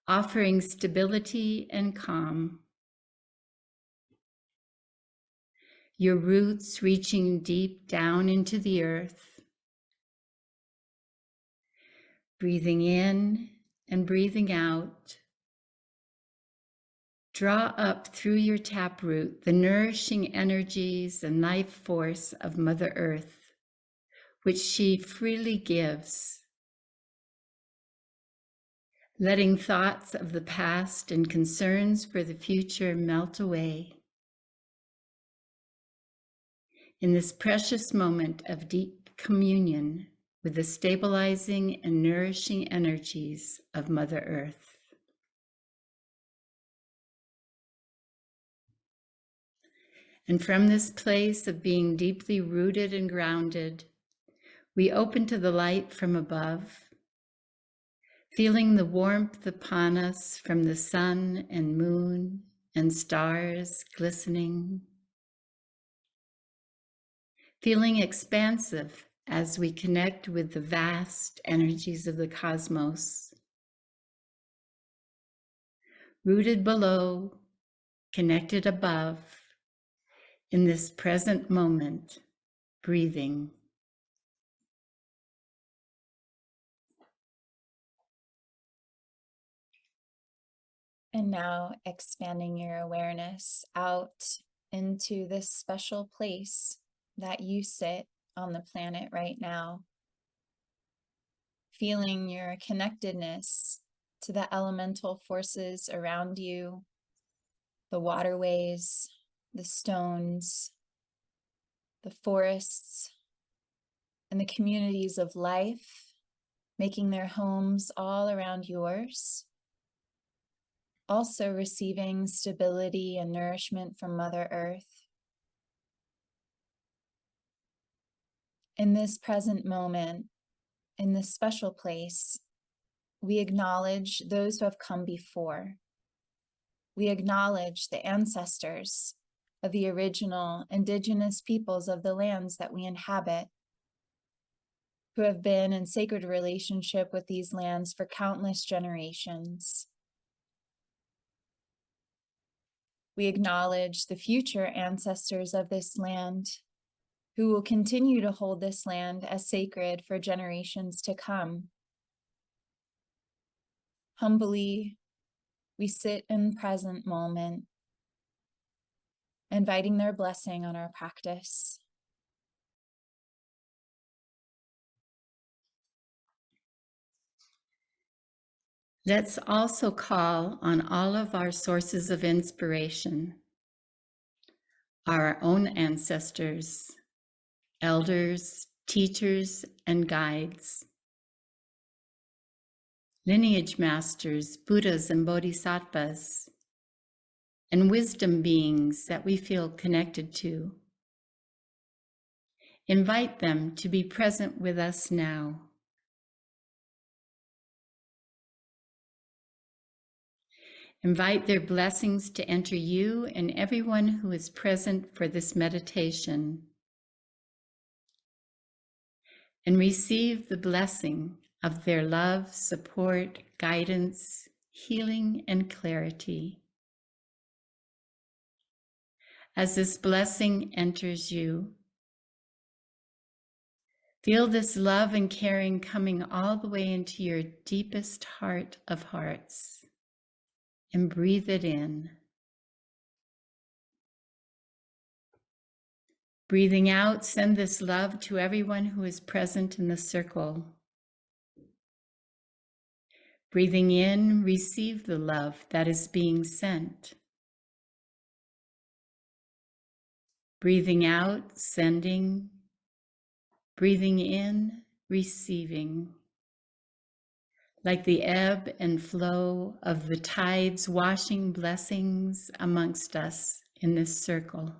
offering stability and calm. Your roots reaching deep down into the earth. Breathing in and breathing out. Draw up through your taproot the nourishing energies and life force of Mother Earth, which she freely gives. Letting thoughts of the past and concerns for the future melt away. In this precious moment of deep communion with the stabilizing and nourishing energies of Mother Earth. And from this place of being deeply rooted and grounded, we open to the light from above, feeling the warmth upon us from the sun and moon and stars glistening. Feeling expansive as we connect with the vast energies of the cosmos. Rooted below, connected above, in this present moment, breathing. And now expanding your awareness out into this special place that you sit on the planet right now. Feeling your connectedness to the elemental forces around you, the waterways, the stones, the forests, and the communities of life, making their homes all around yours. Also receiving stability and nourishment from Mother Earth. In this present moment, in this special place, we acknowledge those who have come before. We acknowledge the ancestors of the original indigenous peoples of the lands that we inhabit, who have been in sacred relationship with these lands for countless generations. We acknowledge the future ancestors of this land, who will continue to hold this land as sacred for generations to come. Humbly, we sit in present moment, inviting their blessing on our practice. Let's also call on all of our sources of inspiration, our own ancestors, elders, teachers, and guides, lineage masters, Buddhas and Bodhisattvas, and wisdom beings that we feel connected to. Invite them to be present with us now. Invite their blessings to enter you and everyone who is present for this meditation. And receive the blessing of their love, support, guidance, healing, and clarity. As this blessing enters you, feel this love and caring coming all the way into your deepest heart of hearts, and breathe it in. Breathing out, send this love to everyone who is present in the circle. Breathing in, receive the love that is being sent. Breathing out, sending. Breathing in, receiving. Like the ebb and flow of the tides washing blessings amongst us in this circle.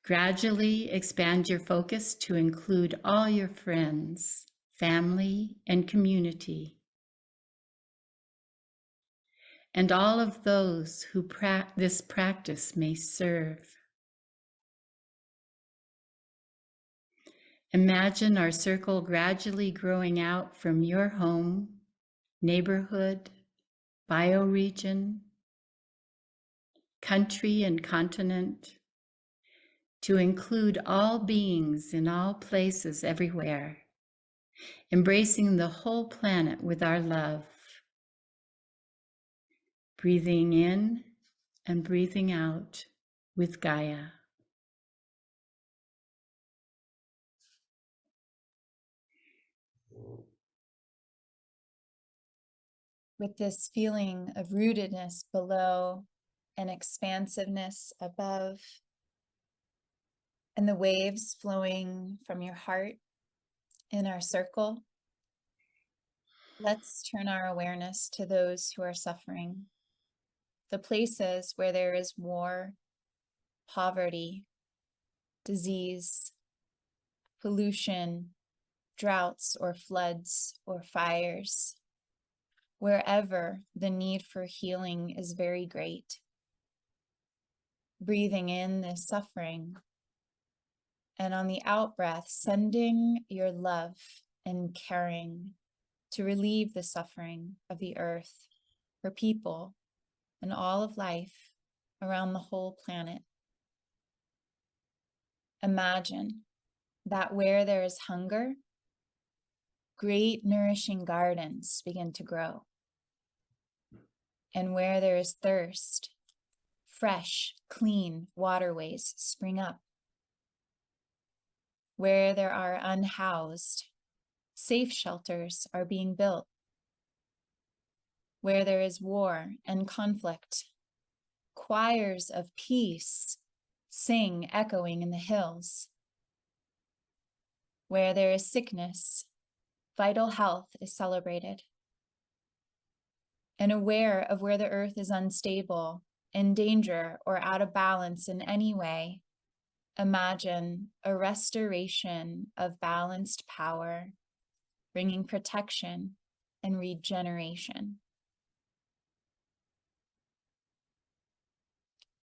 Gradually expand your focus to include all your friends, family, and community, and all of those who this practice may serve. Imagine our circle gradually growing out from your home, neighborhood, bioregion, country, and continent, to include all beings in all places everywhere, embracing the whole planet with our love. Breathing in and breathing out with Gaia. With this feeling of rootedness below and expansiveness above, and the waves flowing from your heart in our circle, let's turn our awareness to those who are suffering, the places where there is war, poverty, disease, pollution, droughts or floods or fires, wherever the need for healing is very great. Breathing in this suffering, and on the out breath, sending your love and caring to relieve the suffering of the earth for people and all of life around the whole planet. Imagine that where there is hunger, great nourishing gardens begin to grow. And where there is thirst, fresh, clean waterways spring up. Where there are unhoused, safe shelters are being built. Where there is war and conflict, choirs of peace sing echoing in the hills. Where there is sickness, vital health is celebrated. And aware of where the earth is unstable, in danger, or out of balance in any way, imagine a restoration of balanced power, bringing protection and regeneration.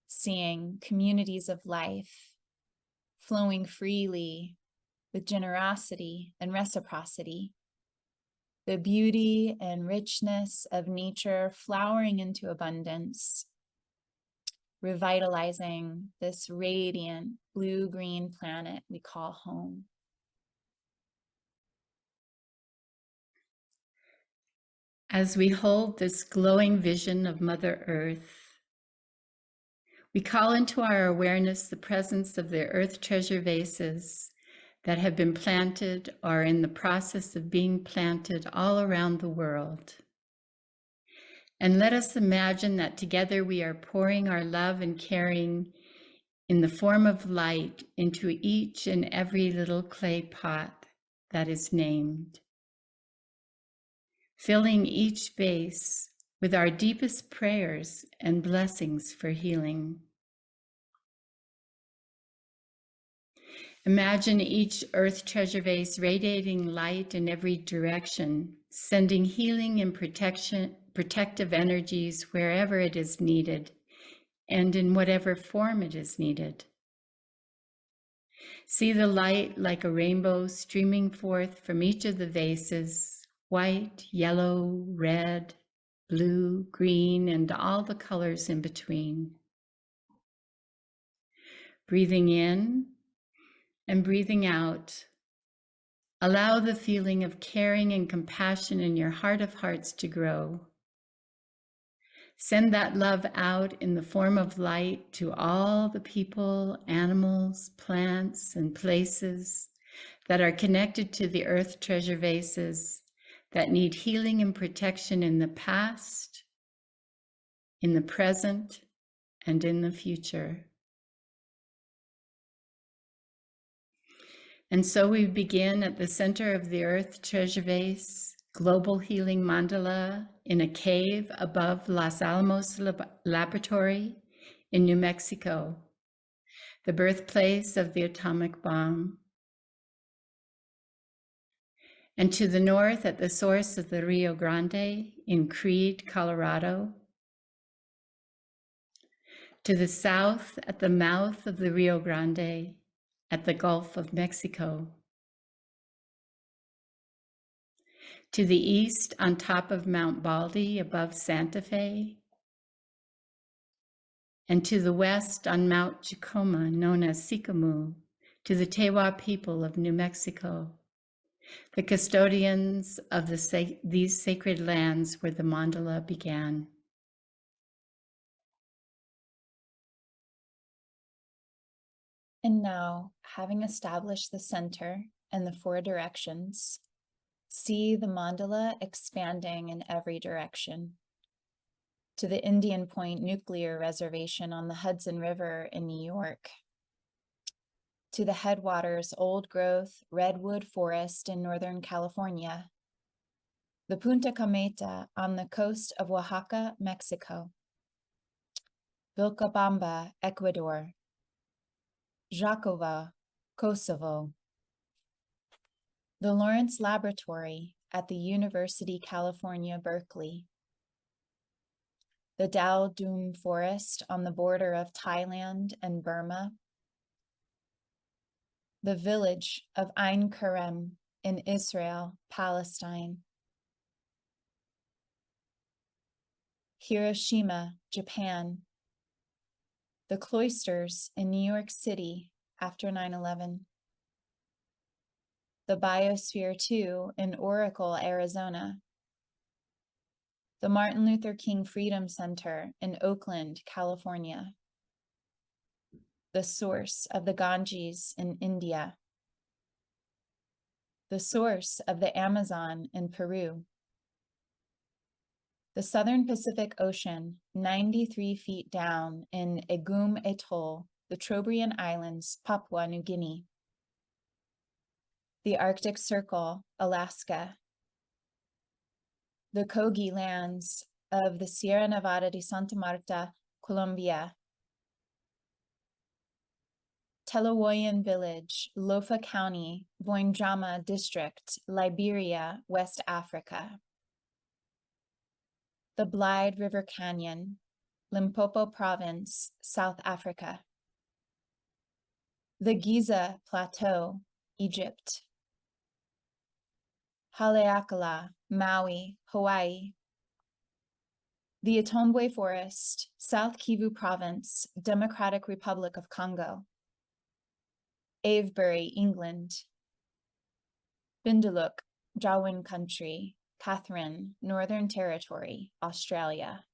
Seeing communities of life flowing freely with generosity and reciprocity, the beauty and richness of nature flowering into abundance, revitalizing this radiant blue-green planet we call home. As we hold this glowing vision of Mother Earth, we call into our awareness the presence of the Earth Treasure Vases that have been planted or are in the process of being planted all around the world. And let us imagine that together we are pouring our love and caring in the form of light into each and every little clay pot that is named, filling each vase with our deepest prayers and blessings for healing. Imagine each Earth Treasure Vase radiating light in every direction, sending healing and protective energies wherever it is needed and in whatever form it is needed. See the light like a rainbow streaming forth from each of the vases, white, yellow, red, blue, green, and all the colors in between. Breathing in and breathing out, allow the feeling of caring and compassion in your heart of hearts to grow. Send that love out in the form of light to all the people, animals, plants, and places that are connected to the Earth Treasure Vases that need healing and protection in the past, in the present, and in the future. And so we begin at the center of the Earth Treasure Vase, Global Healing Mandala, in a cave above Los Alamos Laboratory in New Mexico, the birthplace of the atomic bomb. And to the north at the source of the Rio Grande in Creede, Colorado. To the south at the mouth of the Rio Grande at the Gulf of Mexico. To the east on top of Mount Baldy above Santa Fe. And to the west on Mount Chicoma, known as Sicamou, to the Tewa people of New Mexico, the custodians of these sacred lands where the mandala began. And now, having established the center and the four directions, see the mandala expanding in every direction. To the Indian Point Nuclear Reservation on the Hudson River in New York. To the Headwaters Old Growth Redwood Forest in Northern California. The Punta Cometa on the coast of Oaxaca, Mexico. Vilcabamba, Ecuador. Jakova, Kosovo. The Lawrence Laboratory at the University California, Berkeley. The Dao Dun Forest on the border of Thailand and Burma. The village of Ein Kerem in Israel, Palestine. Hiroshima, Japan. The cloisters in New York City after 9/11. The Biosphere 2 in Oracle, Arizona. The Martin Luther King Freedom Center in Oakland, California. The source of the Ganges in India. The source of the Amazon in Peru. The Southern Pacific Ocean, 93 feet down in Egum Atoll, the Trobriand Islands, Papua New Guinea. The Arctic Circle, Alaska. The Kogi lands of the Sierra Nevada de Santa Marta, Colombia. Telawoyan Village, Lofa County, Voinjama District, Liberia, West Africa. The Blyde River Canyon, Limpopo Province, South Africa. The Giza Plateau, Egypt. Haleakala, Maui, Hawaii. The Itombwe Forest, South Kivu Province, Democratic Republic of Congo. Avebury, England. Binduluk, Jawoyn Country, Catherine, Northern Territory, Australia.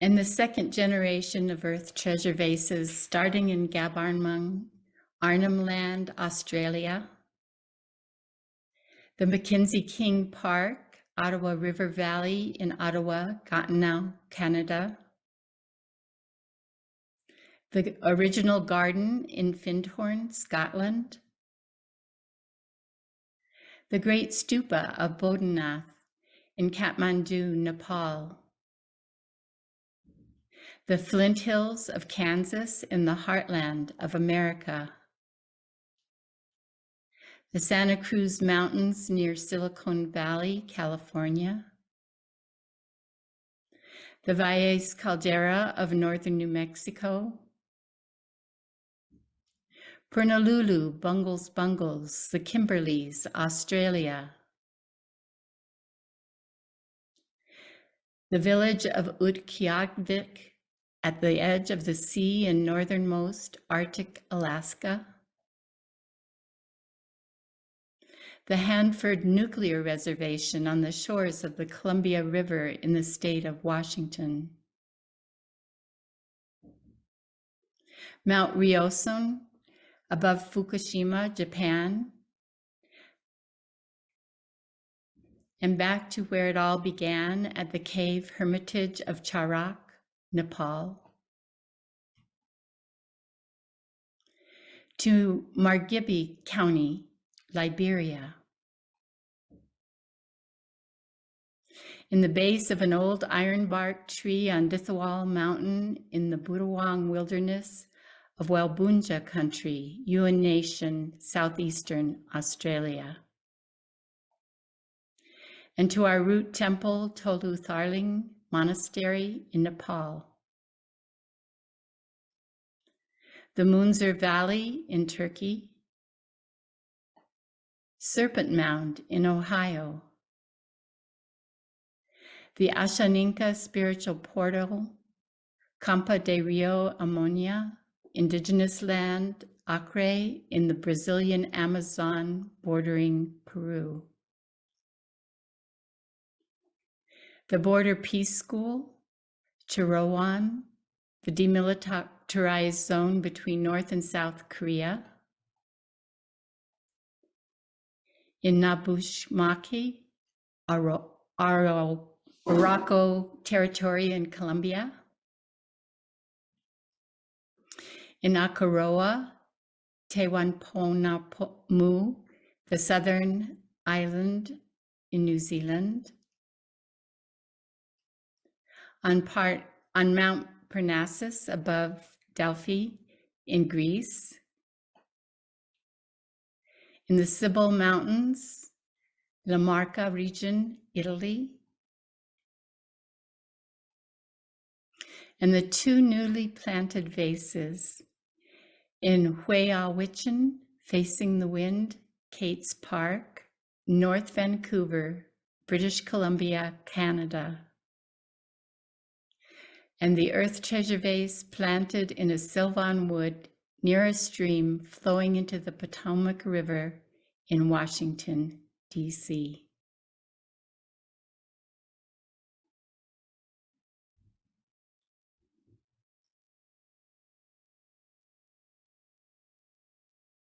And the second generation of Earth Treasure Vases, starting in Gabarnmung, Arnhem Land, Australia. The Mackenzie King Park, Ottawa River Valley in Ottawa, Gatineau, Canada. The original garden in Findhorn, Scotland. The Great Stupa of Bodhanath in Kathmandu, Nepal. The Flint Hills of Kansas in the heartland of America. The Santa Cruz Mountains near Silicon Valley, California. The Valles Caldera of northern New Mexico. Pernalulu, Bungles, the Kimberleys, Australia. The village of Utqiagvik at the edge of the sea in northernmost Arctic Alaska. The Hanford Nuclear Reservation on the shores of the Columbia River in the state of Washington. Mount Ryoson above Fukushima, Japan. And back to where it all began at the cave hermitage of Charak, Nepal. To Margibi County, Liberia. In the base of an old ironbark tree on Dithawal Mountain in the Budawang Wilderness of Walbunja Country, Yuin Nation, southeastern Australia. And to our root temple, Tolu Tharling Monastery in Nepal. The Munzer Valley in Turkey. Serpent Mound in Ohio. The Ashaninka Spiritual Portal, Campa de Rio Amonia, Indigenous Land, Acre in the Brazilian Amazon bordering Peru. The Border Peace School, Chirowan, the demilitarized zone between North and South Korea. In Nabushmaki, Arauco territory in Colombia. In Akaroa, Tewanponamu, the southern island in New Zealand. On Mount Parnassus above Delphi in Greece. In the Sibyl Mountains, La Marca region, Italy. And the two newly planted vases in Hueyawichan, facing the wind, Kate's Park, North Vancouver, British Columbia, Canada. And the Earth Treasure Vase planted in a sylvan wood near a stream flowing into the Potomac River in Washington, D.C.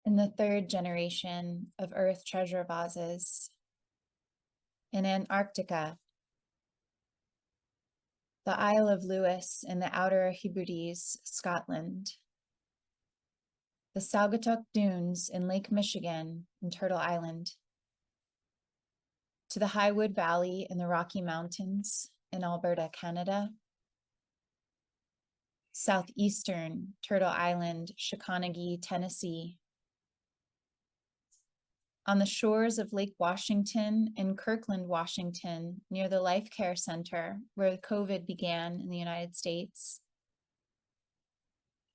In the third generation of Earth Treasure Vases. In Antarctica, the Isle of Lewis in the Outer Hebrides, Scotland. The Saugatuck Dunes in Lake Michigan and Turtle Island. To the Highwood Valley in the Rocky Mountains in Alberta, Canada. Southeastern Turtle Island, Chicanagee, Tennessee. On the shores of Lake Washington in Kirkland, Washington, near the Life Care Center, where COVID began in the United States.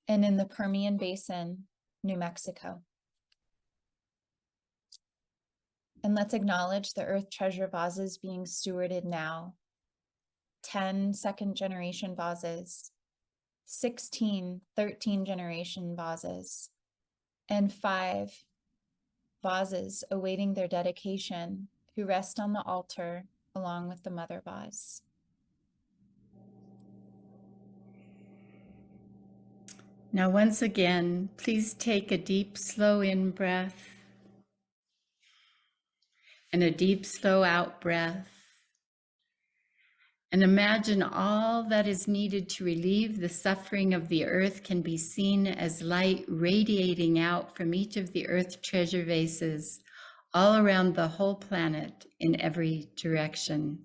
And in the Permian Basin, New Mexico. And let's acknowledge the Earth Treasure Vases being stewarded now. 10 second generation vases, 16 13 generation vases, and 5 vases awaiting their dedication who rest on the altar along with the mother vase. Now, once again, please take a deep, slow in breath and a deep, slow out breath. And imagine all that is needed to relieve the suffering of the earth can be seen as light radiating out from each of the Earth Treasure Vases all around the whole planet in every direction.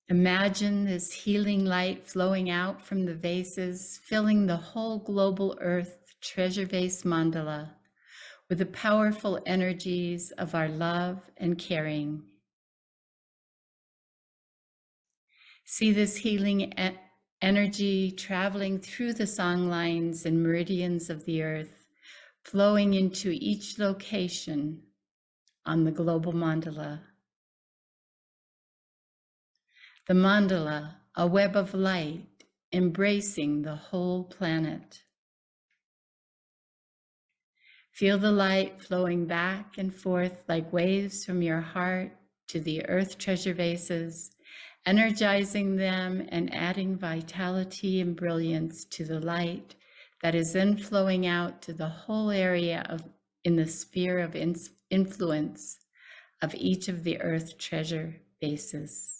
Imagine this healing light flowing out from the vases, filling the whole global Earth Treasure Vase mandala with the powerful energies of our love and caring. See this healing energy traveling through the song lines and meridians of the earth, flowing into each location on the global mandala. The mandala, a web of light embracing the whole planet. Feel the light flowing back and forth like waves from your heart to the Earth Treasure Vases, energizing them and adding vitality and brilliance to the light that is then flowing out to the whole area in the sphere of influence of each of the Earth Treasure Vases.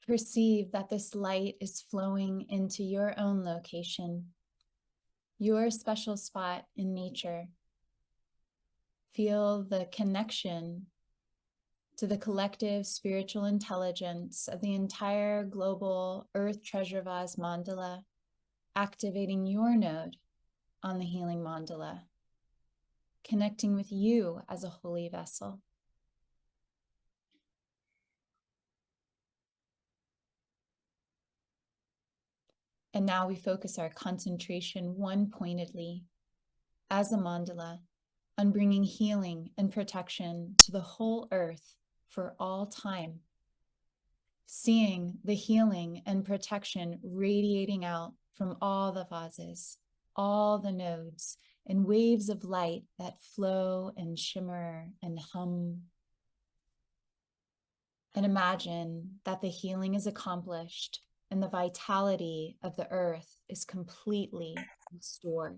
Perceive that this light is flowing into your own location, your special spot in nature. Feel the connection to the collective spiritual intelligence of the entire global Earth Treasure Vase mandala, activating your node on the healing mandala, connecting with you as a holy vessel. And now we focus our concentration one-pointedly as a mandala on bringing healing and protection to the whole earth for all time. Seeing the healing and protection radiating out from all the vases, all the nodes, and waves of light that flow and shimmer and hum. And imagine that the healing is accomplished and the vitality of the earth is completely restored.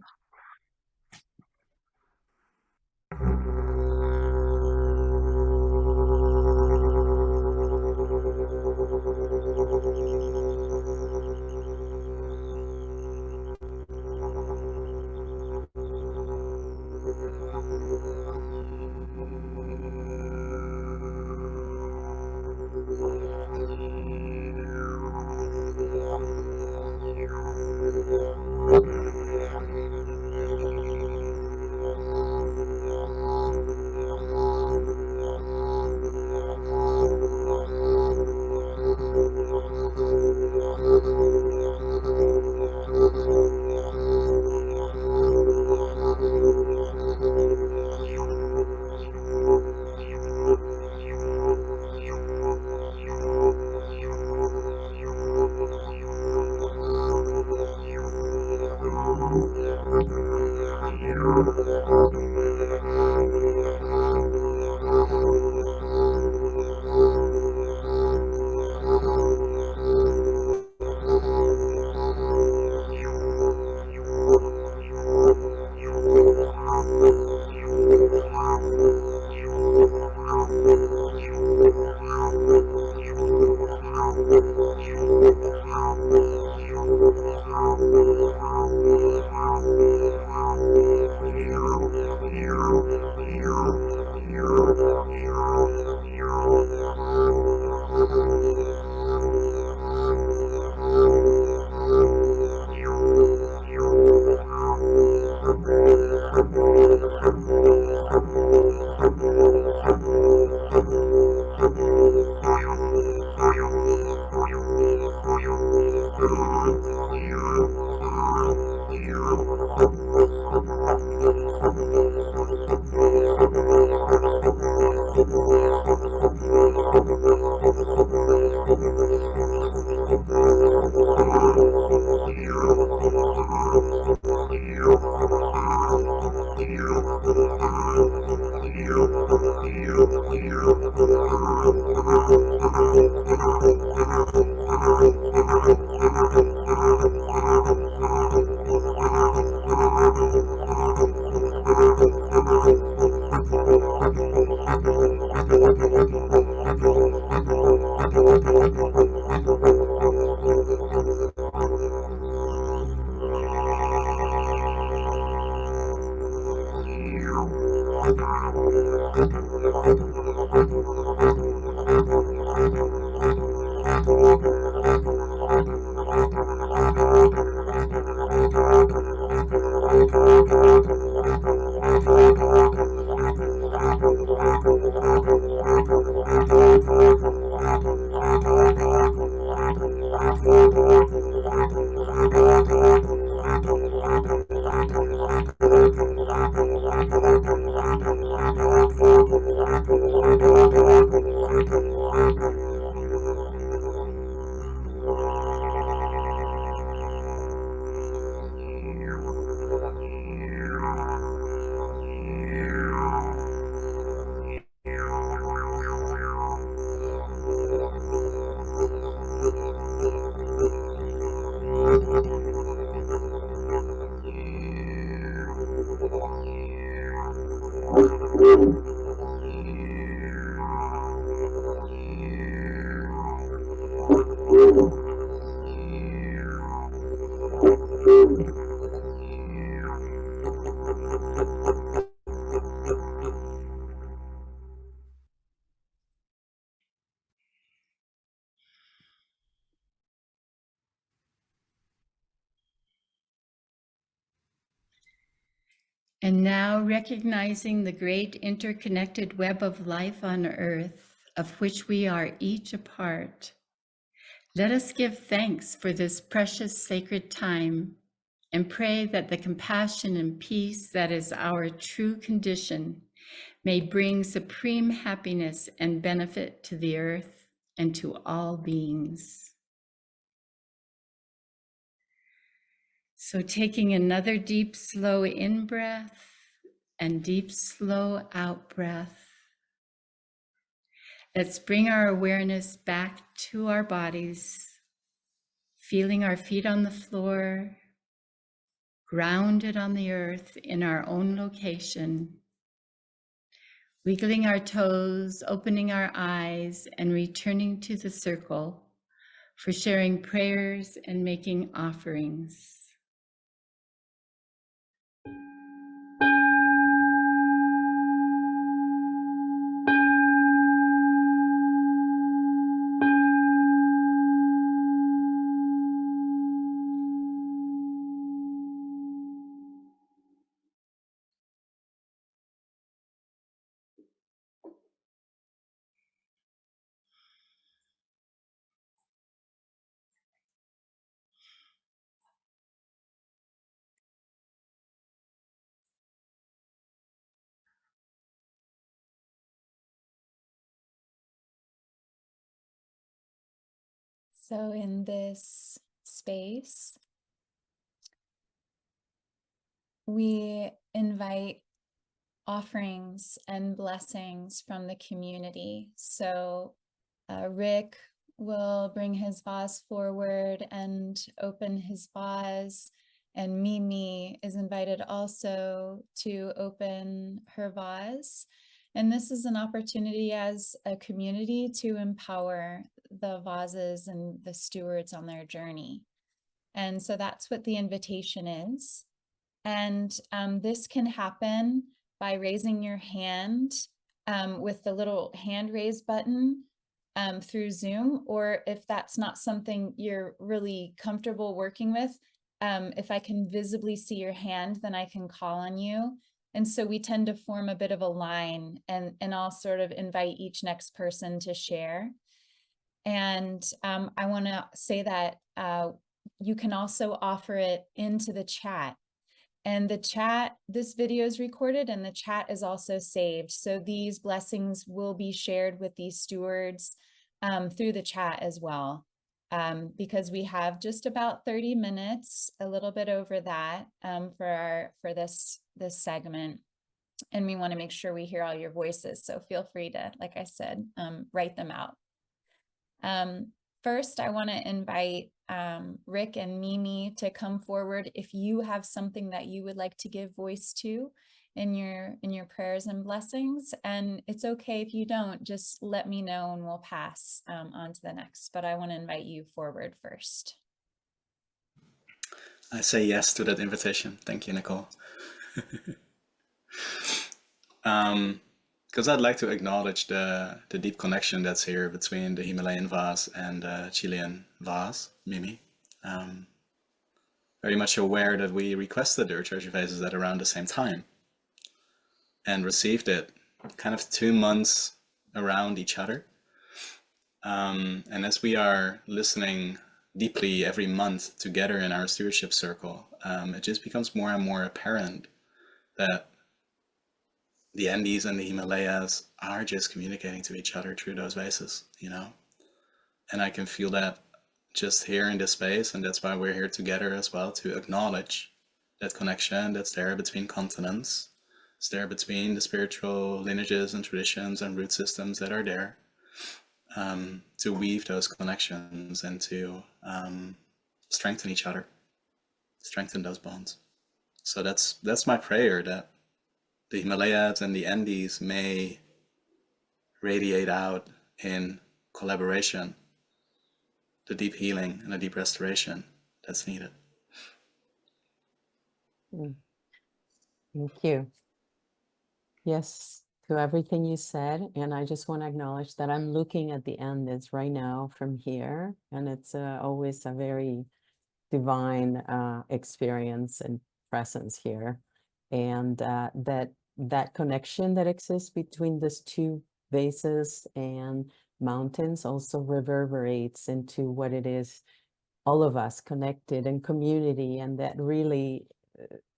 And now, recognizing the great interconnected web of life on Earth, of which we are each a part, let us give thanks for this precious sacred time and pray that the compassion and peace that is our true condition may bring supreme happiness and benefit to the Earth and to all beings. So taking another deep, slow in-breath and deep, slow out-breath. Let's bring our awareness back to our bodies, feeling our feet on the floor, grounded on the earth in our own location, wiggling our toes, opening our eyes, and returning to the circle for sharing prayers and making offerings. So in this space, we invite offerings and blessings from the community. So Rick will bring his vase forward and open his vase, and Mimi is invited also to open her vase. And this is an opportunity as a community to empower the vases and the stewards on their journey. And so that's what the invitation is. And this can happen by raising your hand with the little hand raise button through Zoom, or if that's not something you're really comfortable working with, if I can visibly see your hand, then I can call on you. And so we tend to form a bit of a line, and I'll sort of invite each next person to share. And I want to say that you can also offer it into the chat. And the chat, this video is recorded and the chat is also saved. So these blessings will be shared with these stewards through the chat as well. because we have just about 30 minutes, a little bit over that, for this segment. And we want to make sure we hear all your voices. So feel free to, like I said, write them out. First, I want to invite Rick and Mimi to come forward if you have something that you would like to give voice to in your prayers and blessings. And it's okay if you don't, just let me know and we'll pass on to the next. But I want to invite you forward first. I say yes to that invitation. Thank you, Nicole. Because I'd like to acknowledge the deep connection that's here between the Himalayan vase and the Chilean vase, Mimi. Very much aware that we requested the Earth Treasure Vases at around the same time and received it kind of 2 months around each other. And as we are listening deeply every month together in our stewardship circle, it just becomes more and more apparent that the Andes and the Himalayas are just communicating to each other through those vases, you know? And I can feel that just here in this space, and that's why we're here together as well, to acknowledge that connection that's there between continents. It's there between the spiritual lineages and traditions and root systems that are there, to weave those connections and to strengthen each other, strengthen those bonds. So that's my prayer, that the Himalayas and the Andes may radiate out in collaboration the deep healing and the deep restoration that's needed. Thank you. Yes, to everything you said. And I just want to acknowledge that I'm looking at the Andes right now from here. And it's always a very divine experience and presence here. And that connection that exists between these two vases and mountains also reverberates into what it is, all of us connected and community, and that really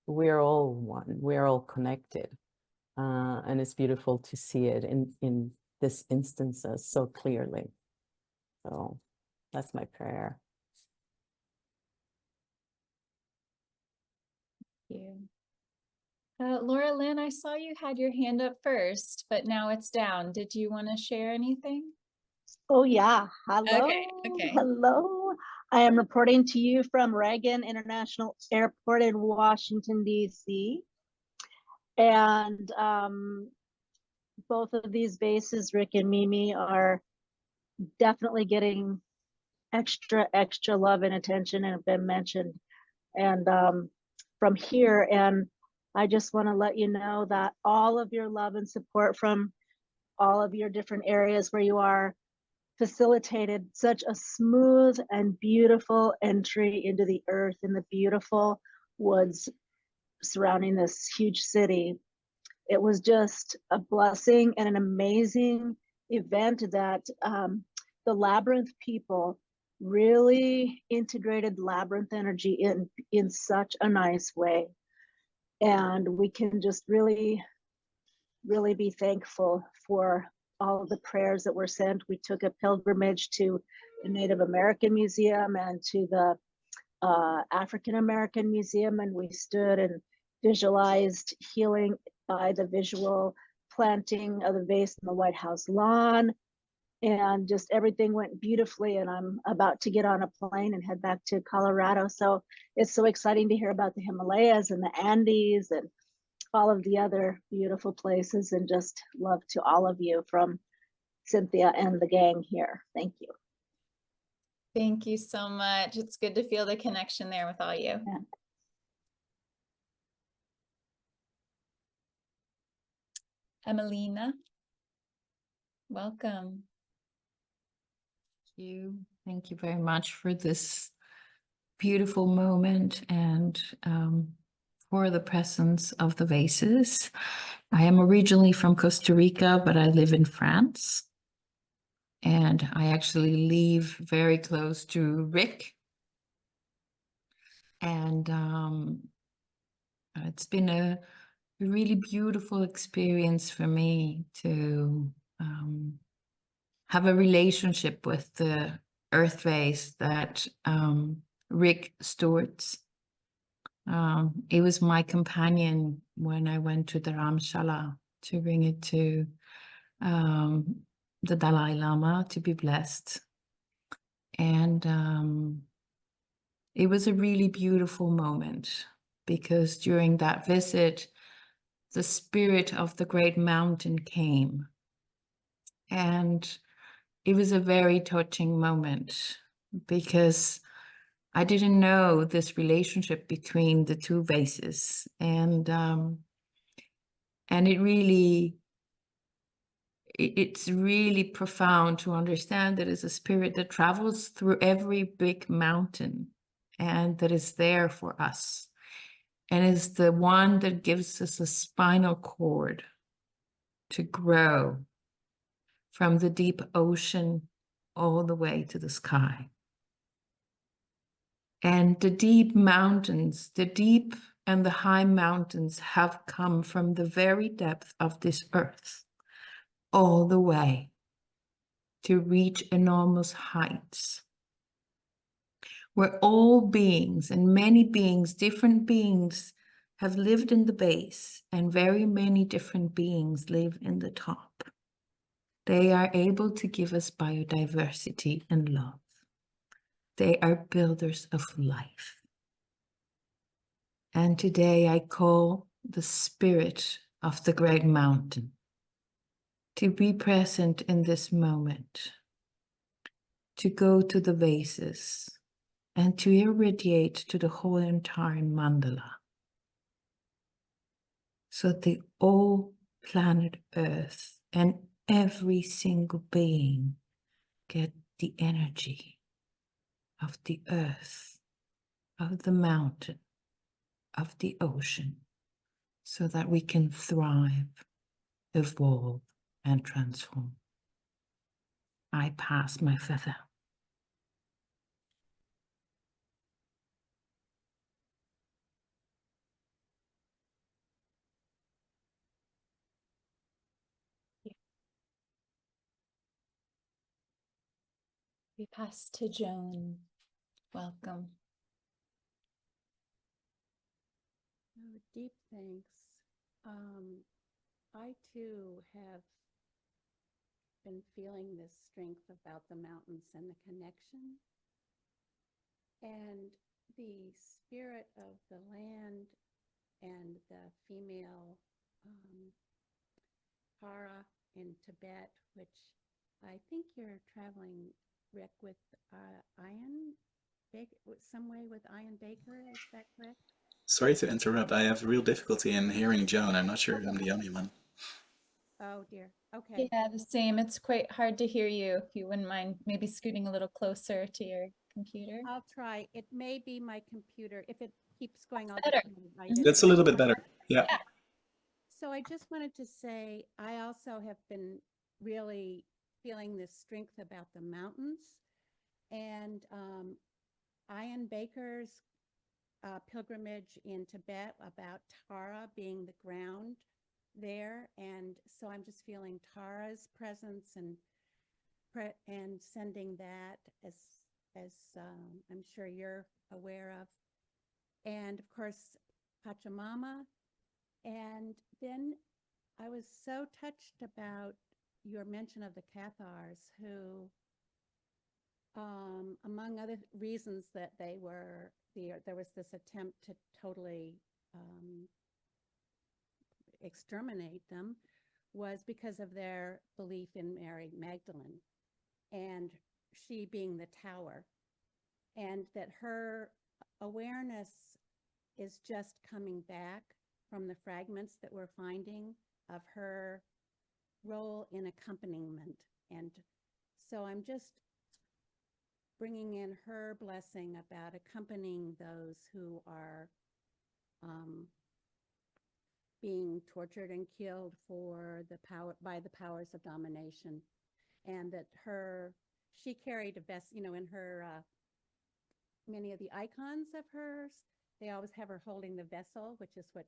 we're all one, we're all connected. And it's beautiful to see it in this instances so clearly. So that's my prayer. Thank you. Laura Lynn, I saw you had your hand up first, but now it's down. Did you want to share anything? Oh yeah, hello, Okay. hello. I am reporting to you from Reagan International Airport in Washington, D.C. And both of these bases, Rick and Mimi, are definitely getting extra love and attention and have been mentioned. And from here, and I just want to let you know that all of your love and support from all of your different areas where you are facilitated such a smooth and beautiful entry into the earth in the beautiful woods surrounding this huge city. It was just a blessing and an amazing event that the Labyrinth people really integrated Labyrinth energy in such a nice way. And we can just really be thankful for all of the prayers that were sent. We took a pilgrimage to the Native American Museum and to the African American Museum, and we stood and visualized healing by the visual planting of the vase in the White House lawn. And just everything went beautifully, and I'm about to get on a plane and head back to Colorado. So it's so exciting to hear about the Himalayas and the Andes and all of the other beautiful places, and just love to all of you from Cynthia and the gang here. Thank you. Thank you so much. It's good to feel the connection there with all you. Yeah. Emelina, welcome. Thank you very much for this beautiful moment and for the presence of the vases. I am originally from Costa Rica, but I live in France. And I actually live very close to Rick. And it's been a really beautiful experience for me to have a relationship with the Earth Vase that Rick stewards. It was my companion when I went to Dharamshala to bring it to the Dalai Lama to be blessed. And it was a really beautiful moment because during that visit, the spirit of the great mountain came. And it was a very touching moment because I didn't know this relationship between the two vases. And it's really profound to understand that it's a spirit that travels through every big mountain and that is there for us. And is the one that gives us a spinal cord to grow from the deep ocean all the way to the sky. And the deep mountains, the deep and the high mountains have come from the very depth of this earth all the way to reach enormous heights, where all beings and many beings, different beings, have lived in the base, and very many different beings live in the top. They are able to give us biodiversity and love. They are builders of life. And today I call the spirit of the great mountain to be present in this moment, to go to the vases and to irradiate to the whole entire mandala, so the whole planet Earth and every single being get the energy of the earth, of the mountain, of the ocean, so that we can thrive, evolve, and transform. I pass my feather. We pass to Joan. Welcome. Oh, deep thanks. I too have been feeling this strength about the mountains and the connection. And the spirit of the land and the female Tara in Tibet, which I think you're traveling, Rick, with Ian Baker, some way with Ian Baker, is that correct? Sorry to interrupt. I have real difficulty in hearing Joan. I'm not sure if I'm the only one. Oh dear. Okay. Yeah, the same. It's quite hard to hear you. If you wouldn't mind maybe scooting a little closer to your computer. I'll try. It may be my computer. If it keeps going, I'll better. just invite it. That's a little bit better. Yeah. So I just wanted to say, I also have been really feeling this strength about the mountains, and Ian Baker's pilgrimage in Tibet about Tara being the ground there. And so I'm just feeling Tara's presence and sending that as I'm sure you're aware of. And of course, Pachamama. And then I was so touched about your mention of the Cathars, who, among other reasons that there was this attempt to totally exterminate them, was because of their belief in Mary Magdalene, and she being the tower, and that her awareness is just coming back from the fragments that we're finding of her role in accompaniment. And so I'm just bringing in her blessing about accompanying those who are being tortured and killed by the powers of domination. And that she carried a vest, in her, many of the icons of hers, they always have her holding the vessel, which is what,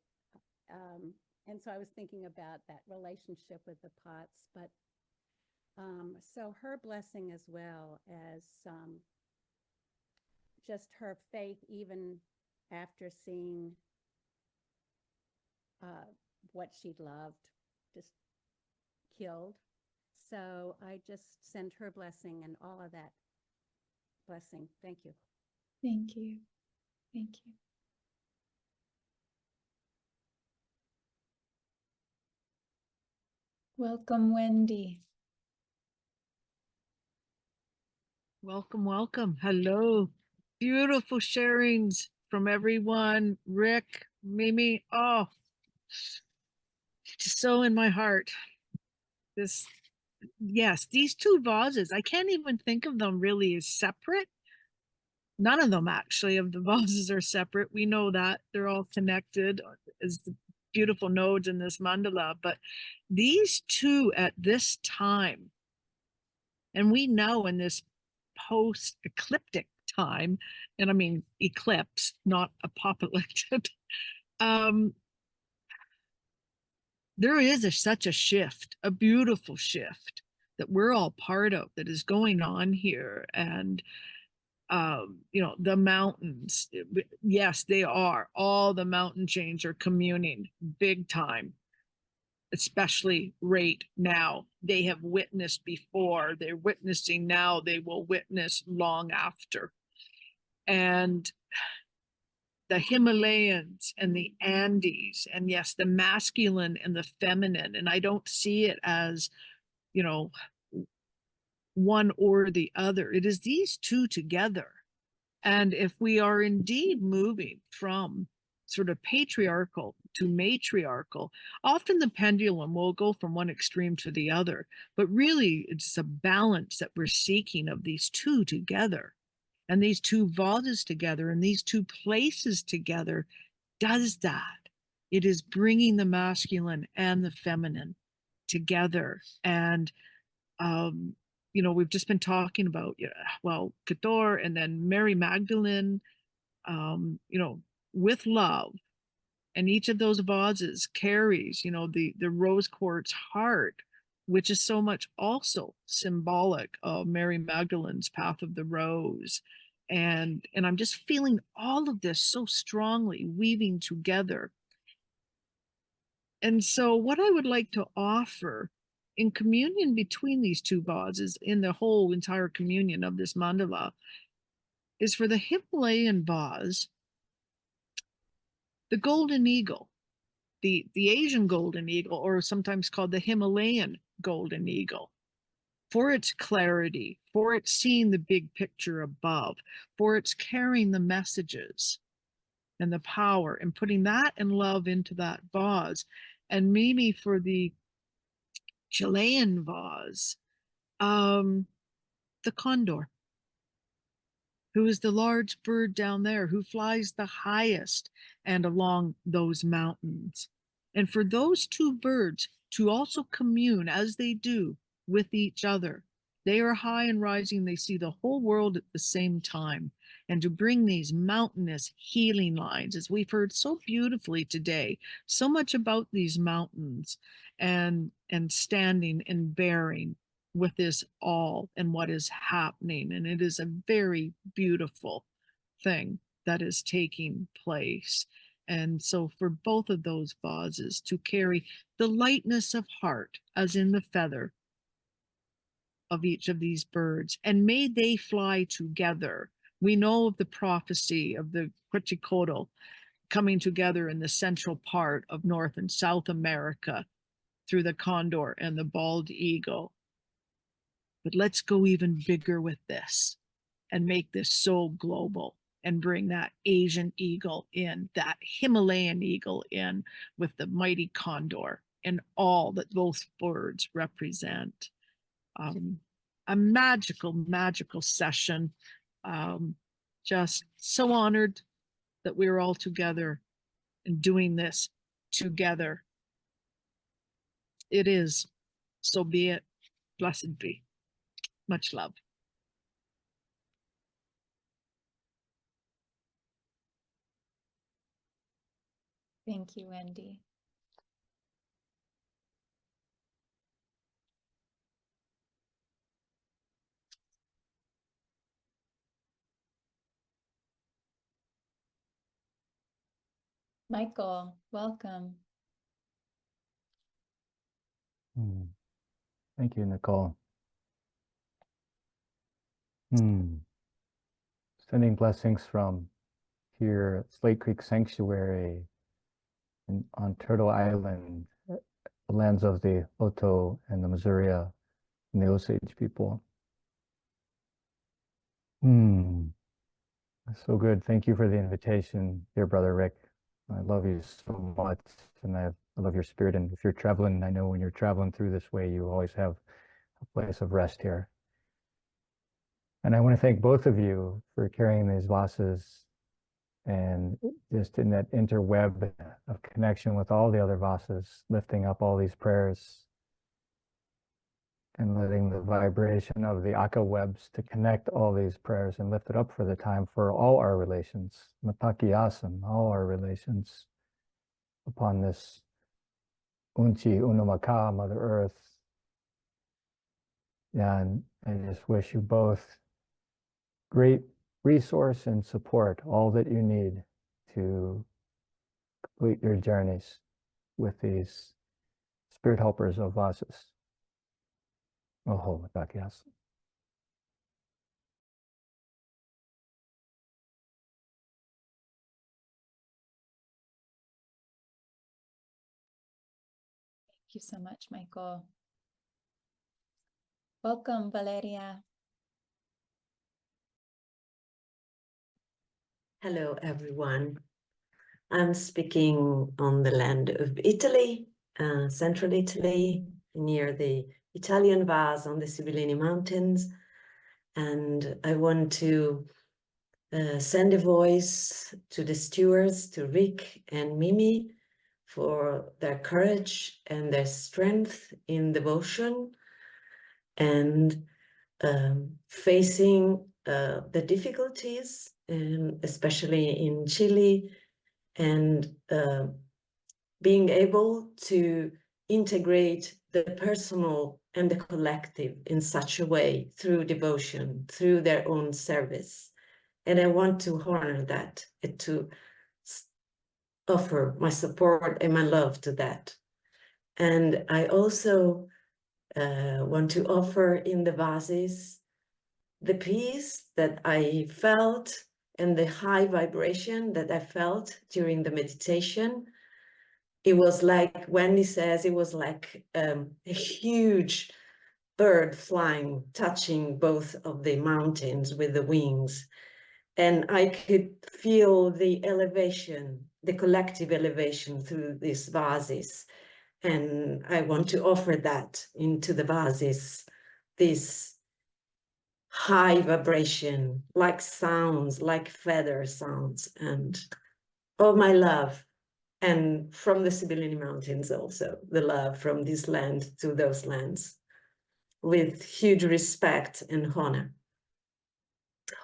and so I was thinking about that relationship with the pots. But So her blessing as well as just her faith, even after seeing what she loved just killed. So I just send her blessing and all of that blessing. Thank you. Thank you. Thank you. Welcome, Wendy. Welcome, welcome. Hello. Beautiful sharings from everyone. Rick, Mimi. Oh, just so in my heart. Yes, these two vases, I can't even think of them really as separate. None of them actually of the vases are separate. We know that they're all connected as the beautiful nodes in this mandala, but these two at this time, and we know in this post-ecliptic time, and I mean eclipse, not apocalyptic, there is such a shift, a beautiful shift that we're all part of that is going on here. And the mountains, yes, they are. All the mountain chains are communing big time, especially right now. They have witnessed before, they're witnessing now, they will witness long after. And the Himalayas and the Andes, and yes, the masculine and the feminine. And I don't see it as, one or the other. It is these two together. And if we are indeed moving from sort of patriarchal to matriarchal, often the pendulum will go from one extreme to the other. But really, it's a balance that we're seeking of these two together. And these two vases together and these two places together does that. It is bringing the masculine and the feminine together. And we've just been talking about, Ketor and then Mary Magdalene, with love. And each of those vases carries, the rose quartz heart, which is so much also symbolic of Mary Magdalene's path of the rose. And I'm just feeling all of this so strongly weaving together. And so what I would like to offer in communion between these two vases, in the whole entire communion of this mandala, is for the Himalayan vase, the golden eagle, the Asian golden eagle, or sometimes called the Himalayan golden eagle, for its clarity, for its seeing the big picture above, for its carrying the messages and the power, and putting that and love into that vase. And Mimi for the Chilean vase, the condor, who is the large bird down there, who flies the highest and along those mountains. And for those two birds to also commune as they do with each other, they are high and rising, they see the whole world at the same time. And to bring these mountainous healing lines, as we've heard so beautifully today, so much about these mountains and standing and bearing with this all and what is happening. And it is a very beautiful thing that is taking place. And so for both of those vases to carry the lightness of heart, as in the feather of each of these birds, and may they fly together. We know of the prophecy of the Quetzalcoatl coming together in the central part of North and South America through the condor and the bald eagle. But let's go even bigger with this and make this so global and bring that Asian eagle in, that Himalayan eagle in, with the mighty condor and all that those birds represent. A magical, magical session. Just so honored that we're all together and doing this together. It is. So be it. Blessed be. Much love. Thank you, Wendy. Michael, welcome. Thank you, Nicole. Sending blessings from here at Slate Creek Sanctuary on Turtle Island, the lands of the Oto and the Missouri and the Osage people. So good. Thank you for the invitation, dear brother Rick. I love you so much, and I love your spirit. And if you're traveling, I know when you're traveling through this way, you always have a place of rest here. And I want to thank both of you for carrying these vases and just in that interweb of connection with all the other vases, lifting up all these prayers and letting the vibration of the Aka webs to connect all these prayers and lift it up for the time for all our relations, Matakiyasan, all our relations upon this Unchi Unumaka, Mother Earth. Yeah, and I just wish you both great resource and support, all that you need to complete your journeys with these spirit helpers of Vases. Oho, Matakiyasan. Thank you so much, Michael. Welcome, Valeria. Hello, everyone. I'm speaking on the land of Italy, central Italy, near the Italian vase on the Sibillini Mountains. And I want to send a voice to the stewards, to Rick and Mimi, for their courage and their strength in devotion and facing the difficulties, and especially in Chile, and being able to integrate the personal and the collective in such a way through devotion, through their own service. And I want to honor that, and to offer my support and my love to that. And I also want to offer in the vases the peace that I felt and the high vibration that I felt during the meditation. It was like, Wendy says, it was like a huge bird flying, touching both of the mountains with the wings. And I could feel the elevation, the collective elevation through these vases. And I want to offer that into the vases, this high vibration, like sounds, like feather sounds, and all my love. And from the Sibillini Mountains also, the love from this land to those lands, with huge respect and honor.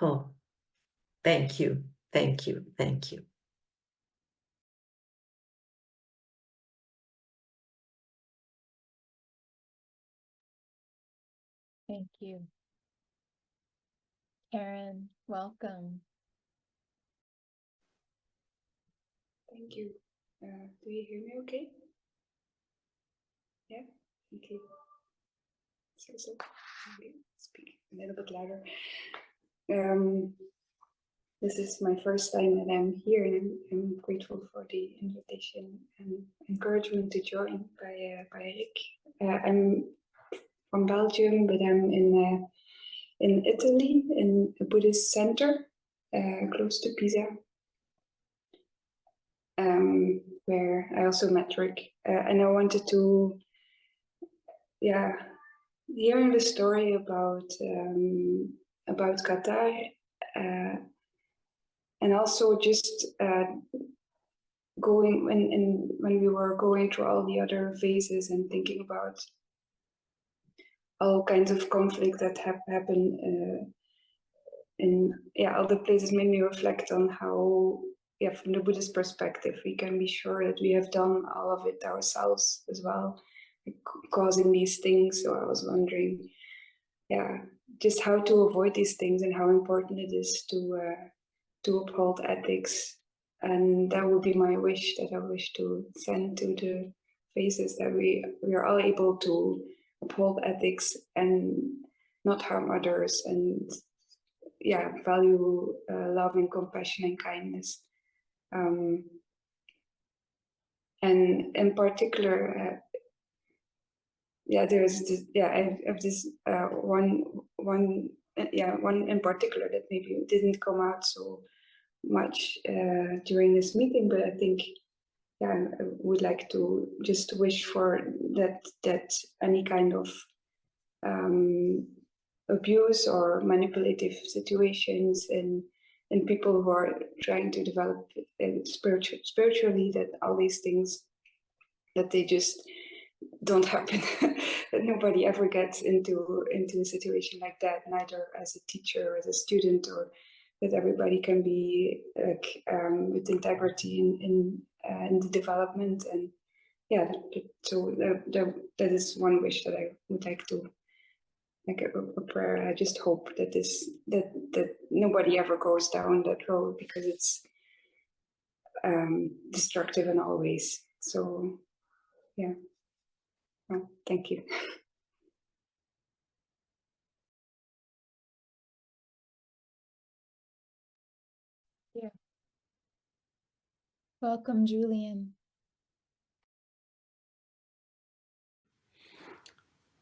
Oh, thank you, thank you, thank you. Thank you. Karen, welcome. Thank you. Do you hear me okay? Yeah? Okay. So, okay. Speak a little bit louder. This is my first time that I'm here, and I'm grateful for the invitation and encouragement to join by Rick. I'm from Belgium, but I'm in Italy, in a Buddhist center close to Pisa, where I also met Rick, and I wanted to, hear the story about Qatar, and also just going when we were going through all the other phases and thinking about all kinds of conflict that have happened in other places, made me reflect on how, from the Buddhist perspective, we can be sure that we have done all of it ourselves as well, causing these things. So I was wondering, just how to avoid these things and how important it is to uphold ethics And that would be my wish, that I wish to send to the Vases, that we are all able to uphold ethics and not harm others, and value love and compassion and kindness. And in particular, there's this, I have this one in particular that maybe didn't come out so much during this meeting, but I think I would like to just wish for that any kind of abuse or manipulative situations in people who are trying to develop spiritually, that all these things, that they just don't happen, that nobody ever gets into a situation like that, neither as a teacher or as a student, or that everybody can be with integrity in the development. And so that is one wish that I would like to, like a prayer. I just hope that that nobody ever goes down that road, because it's destructive in all ways. So well, thank you. Yeah. Welcome, Julian.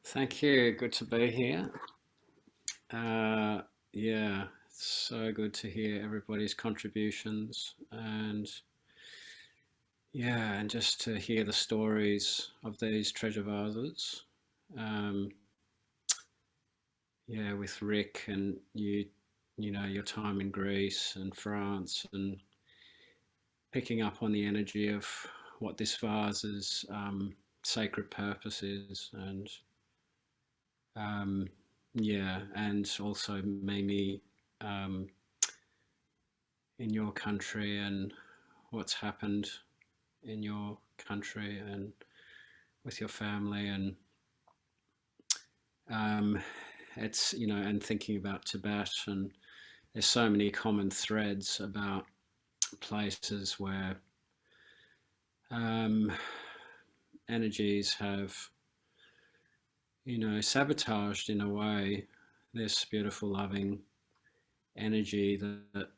Thank you. Good to be here. Yeah, it's so good to hear everybody's contributions, and and just to hear the stories of these treasure vases. With Rick and you know, your time in Greece and France, and picking up on the energy of what this vase's sacred purpose is, and and also Mimi, in your country and what's happened in your country and with your family, and it's, you know, and thinking about Tibet, and there's so many common threads about places where energies have, you know, sabotaged in a way this beautiful loving energy that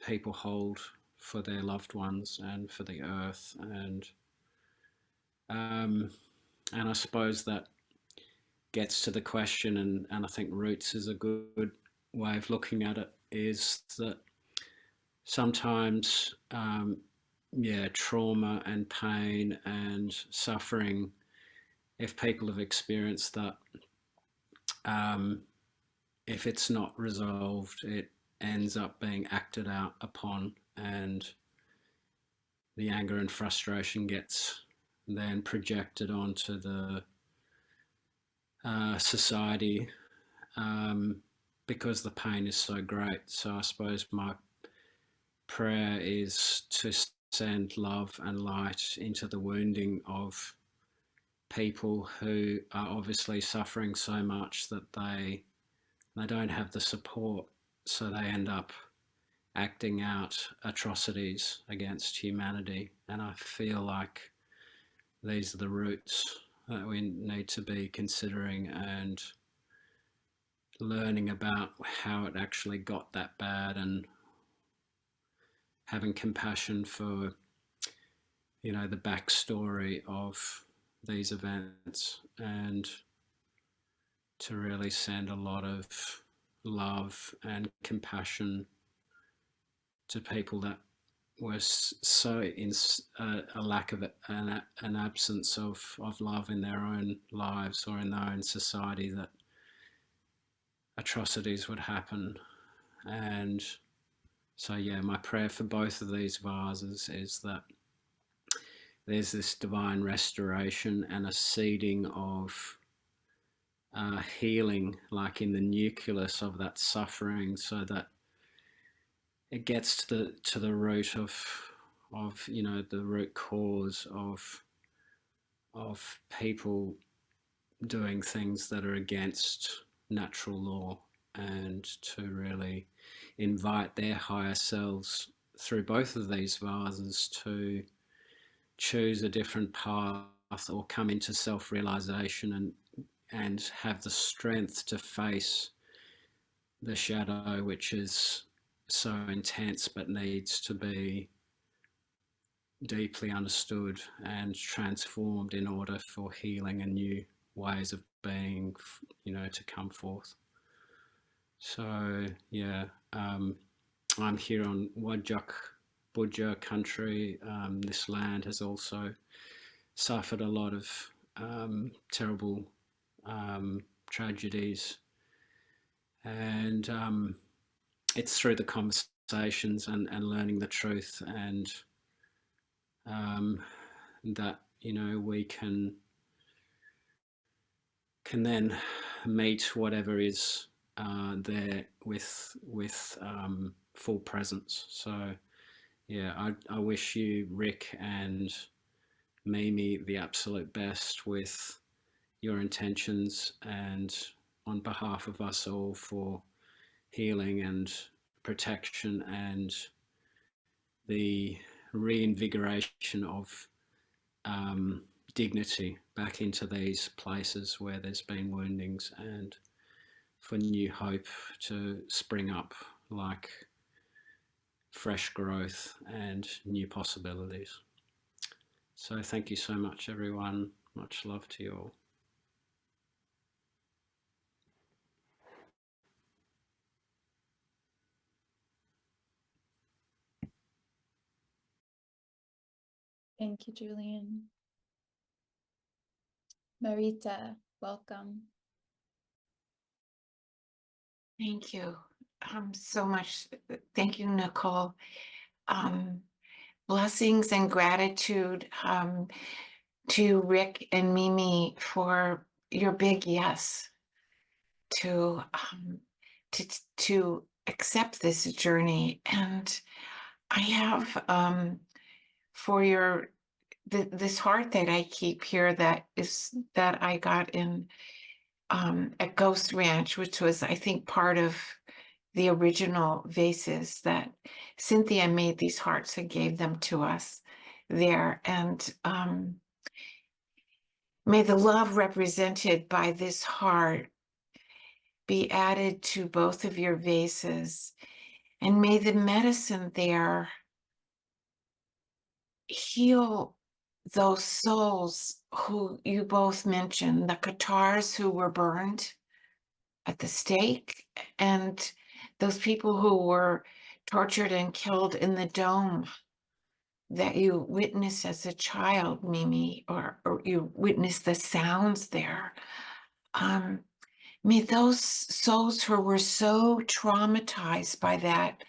people hold for their loved ones and for the earth. And I suppose that gets to the question, and I think roots is a good way of looking at it, is that sometimes trauma and pain and suffering, if people have experienced that, if it's not resolved, it ends up being acted out upon, and the anger and frustration gets then projected onto the society, because the pain is so great. So I suppose my prayer is to send love and light into the wounding of people who are obviously suffering so much that they don't have the support, so they end up acting out atrocities against humanity. And I feel like these are the roots that we need to be considering and learning about how it actually got that bad, and having compassion for, you know, the backstory of these events, and to really send a lot of love and compassion to people that were so in a lack of an absence of love in their own lives or in their own society, that atrocities would happen. And so my prayer for both of these vases is that there's this divine restoration and a seeding of healing, like in the nucleus of that suffering, so that it gets to the root of you know, the root cause of people doing things that are against natural law, and to really invite their higher selves through both of these vases to choose a different path or come into self-realization and have the strength to face the shadow, which is so intense but needs to be deeply understood and transformed in order for healing and new ways of being, to come forth. So yeah, I'm here on Whadjuk Budja country. This land has also suffered a lot of terrible tragedies, and it's through the conversations and learning the truth, and that we can then meet whatever is there with full presence. So yeah, I wish you, Rick and Mimi, the absolute best with your intentions, and on behalf of us all, for healing and protection and the reinvigoration of dignity back into these places where there's been woundings, and for new hope to spring up like fresh growth and new possibilities. So thank you so much, everyone. Much love to you all. Thank you, Julian. Marita, welcome. Thank you so much. Thank you, Nicole. Blessings and gratitude to Rick and Mimi for your big yes to accept this journey. And I have for this heart that I keep here, that I got in at Ghost Ranch, which was, I think, part of the original vases that Cynthia made these hearts and gave them to us there. And may the love represented by this heart be added to both of your vases, and may the medicine there heal those souls who you both mentioned, the Qatars who were burned at the stake, and those people who were tortured and killed in the dome that you witnessed as a child, Mimi, or you witnessed the sounds there. May those souls who were so traumatized by that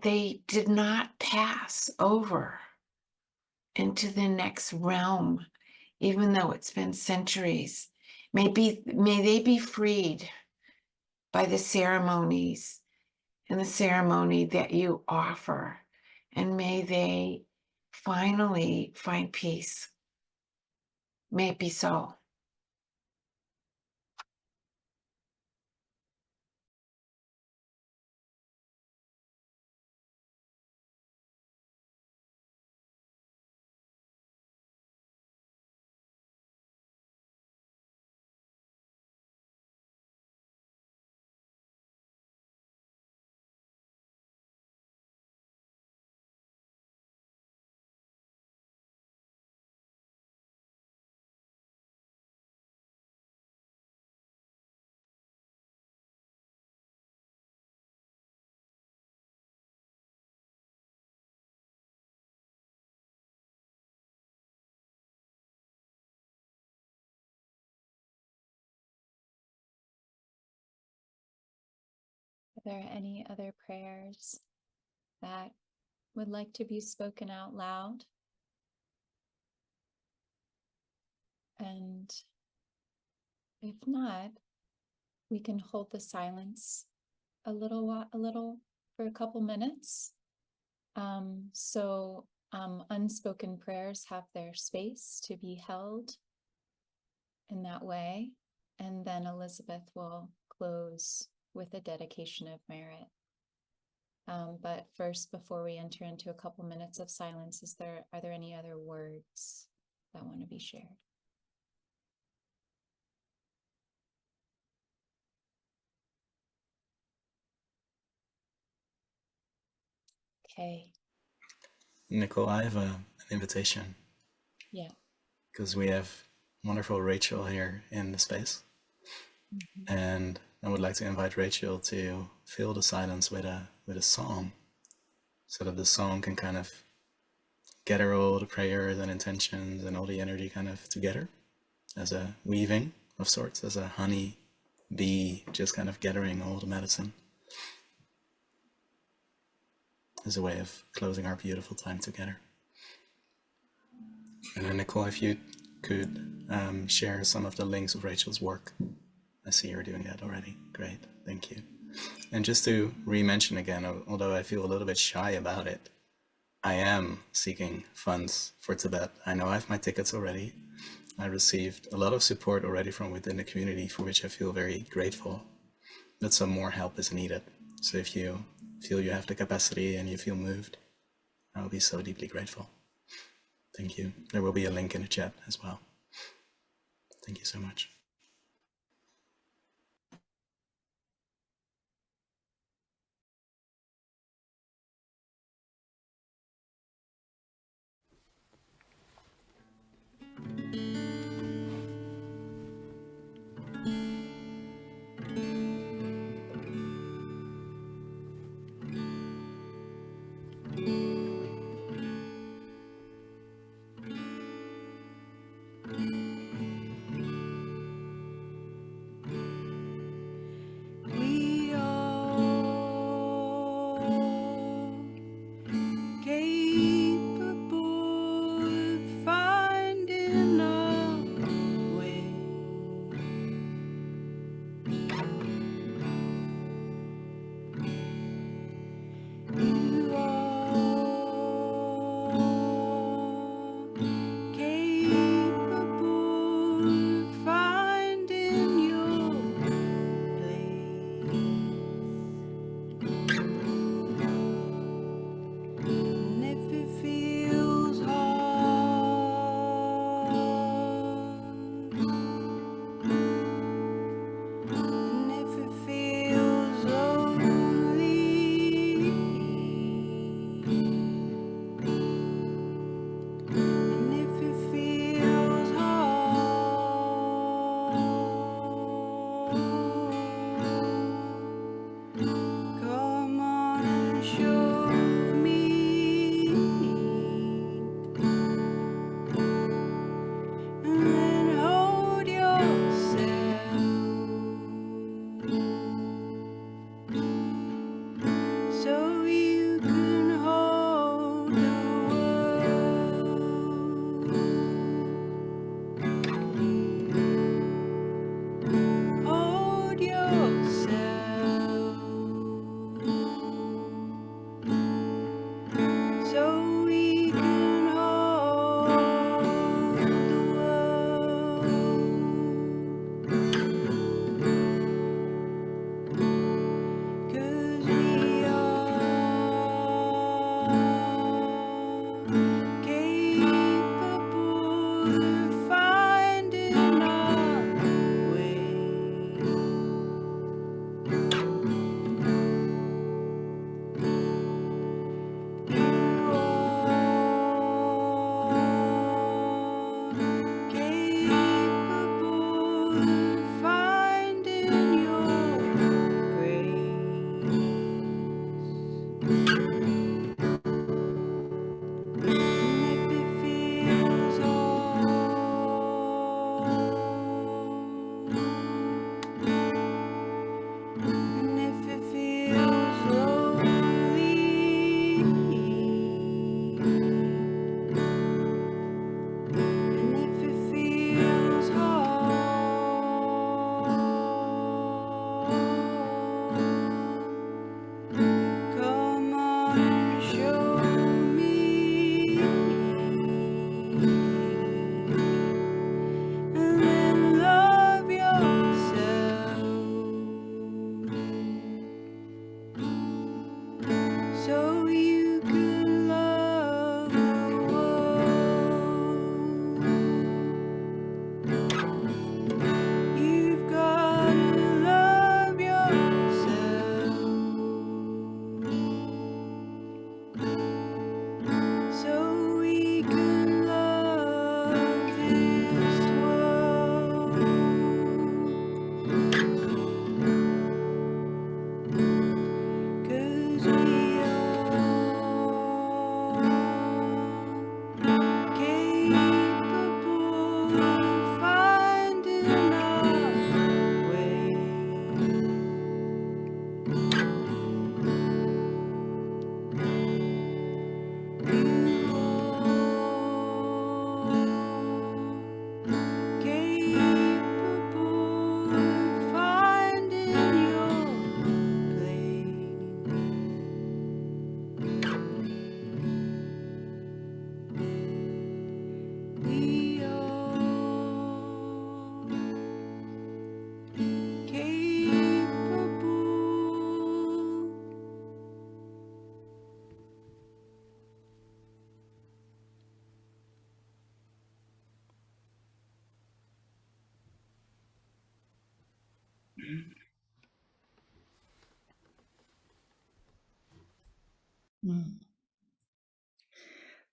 they did not pass over into the next realm, even though it's been centuries. May they be freed by the ceremonies and the ceremony that you offer, and may they finally find peace. May it be so. Are there any other prayers that would like to be spoken out loud? And if not, we can hold the silence a little for a couple minutes. Unspoken prayers have their space to be held in that way. And then Elizabeth will close with a dedication of merit. But first, before we enter into a couple minutes of silence, are there any other words that want to be shared? Okay. Nicole, I have an invitation. Yeah. Because we have wonderful Rachel here in the space. Mm-hmm. And I would like to invite Rachel to fill the silence with a song, so that the song can kind of gather all the prayers and intentions and all the energy kind of together as a weaving of sorts, as a honey bee just kind of gathering all the medicine, as a way of closing our beautiful time together. And then Nicole, if you could share some of the links of Rachel's work. I see you're doing that already. Great, thank you. And just to re-mention again, although I feel a little bit shy about it, I am seeking funds for Tibet. I know I have my tickets already. I received a lot of support already from within the community, for which I feel very grateful, but some more help is needed. So if you feel you have the capacity and you feel moved, I will be so deeply grateful. Thank you. There will be a link in the chat as well. Thank you so much. We are capable of finding our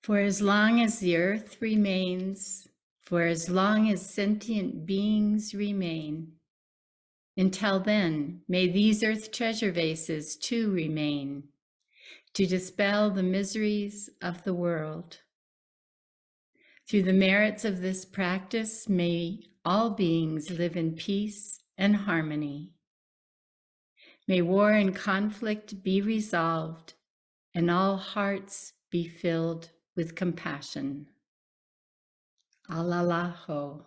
For as long as the earth remains, for as long as sentient beings remain, until then, may these earth treasure vases too remain, to dispel the miseries of the world. Through the merits of this practice, may all beings live in peace and harmony. May war and conflict be resolved, and all hearts be filled with compassion. Alalaho.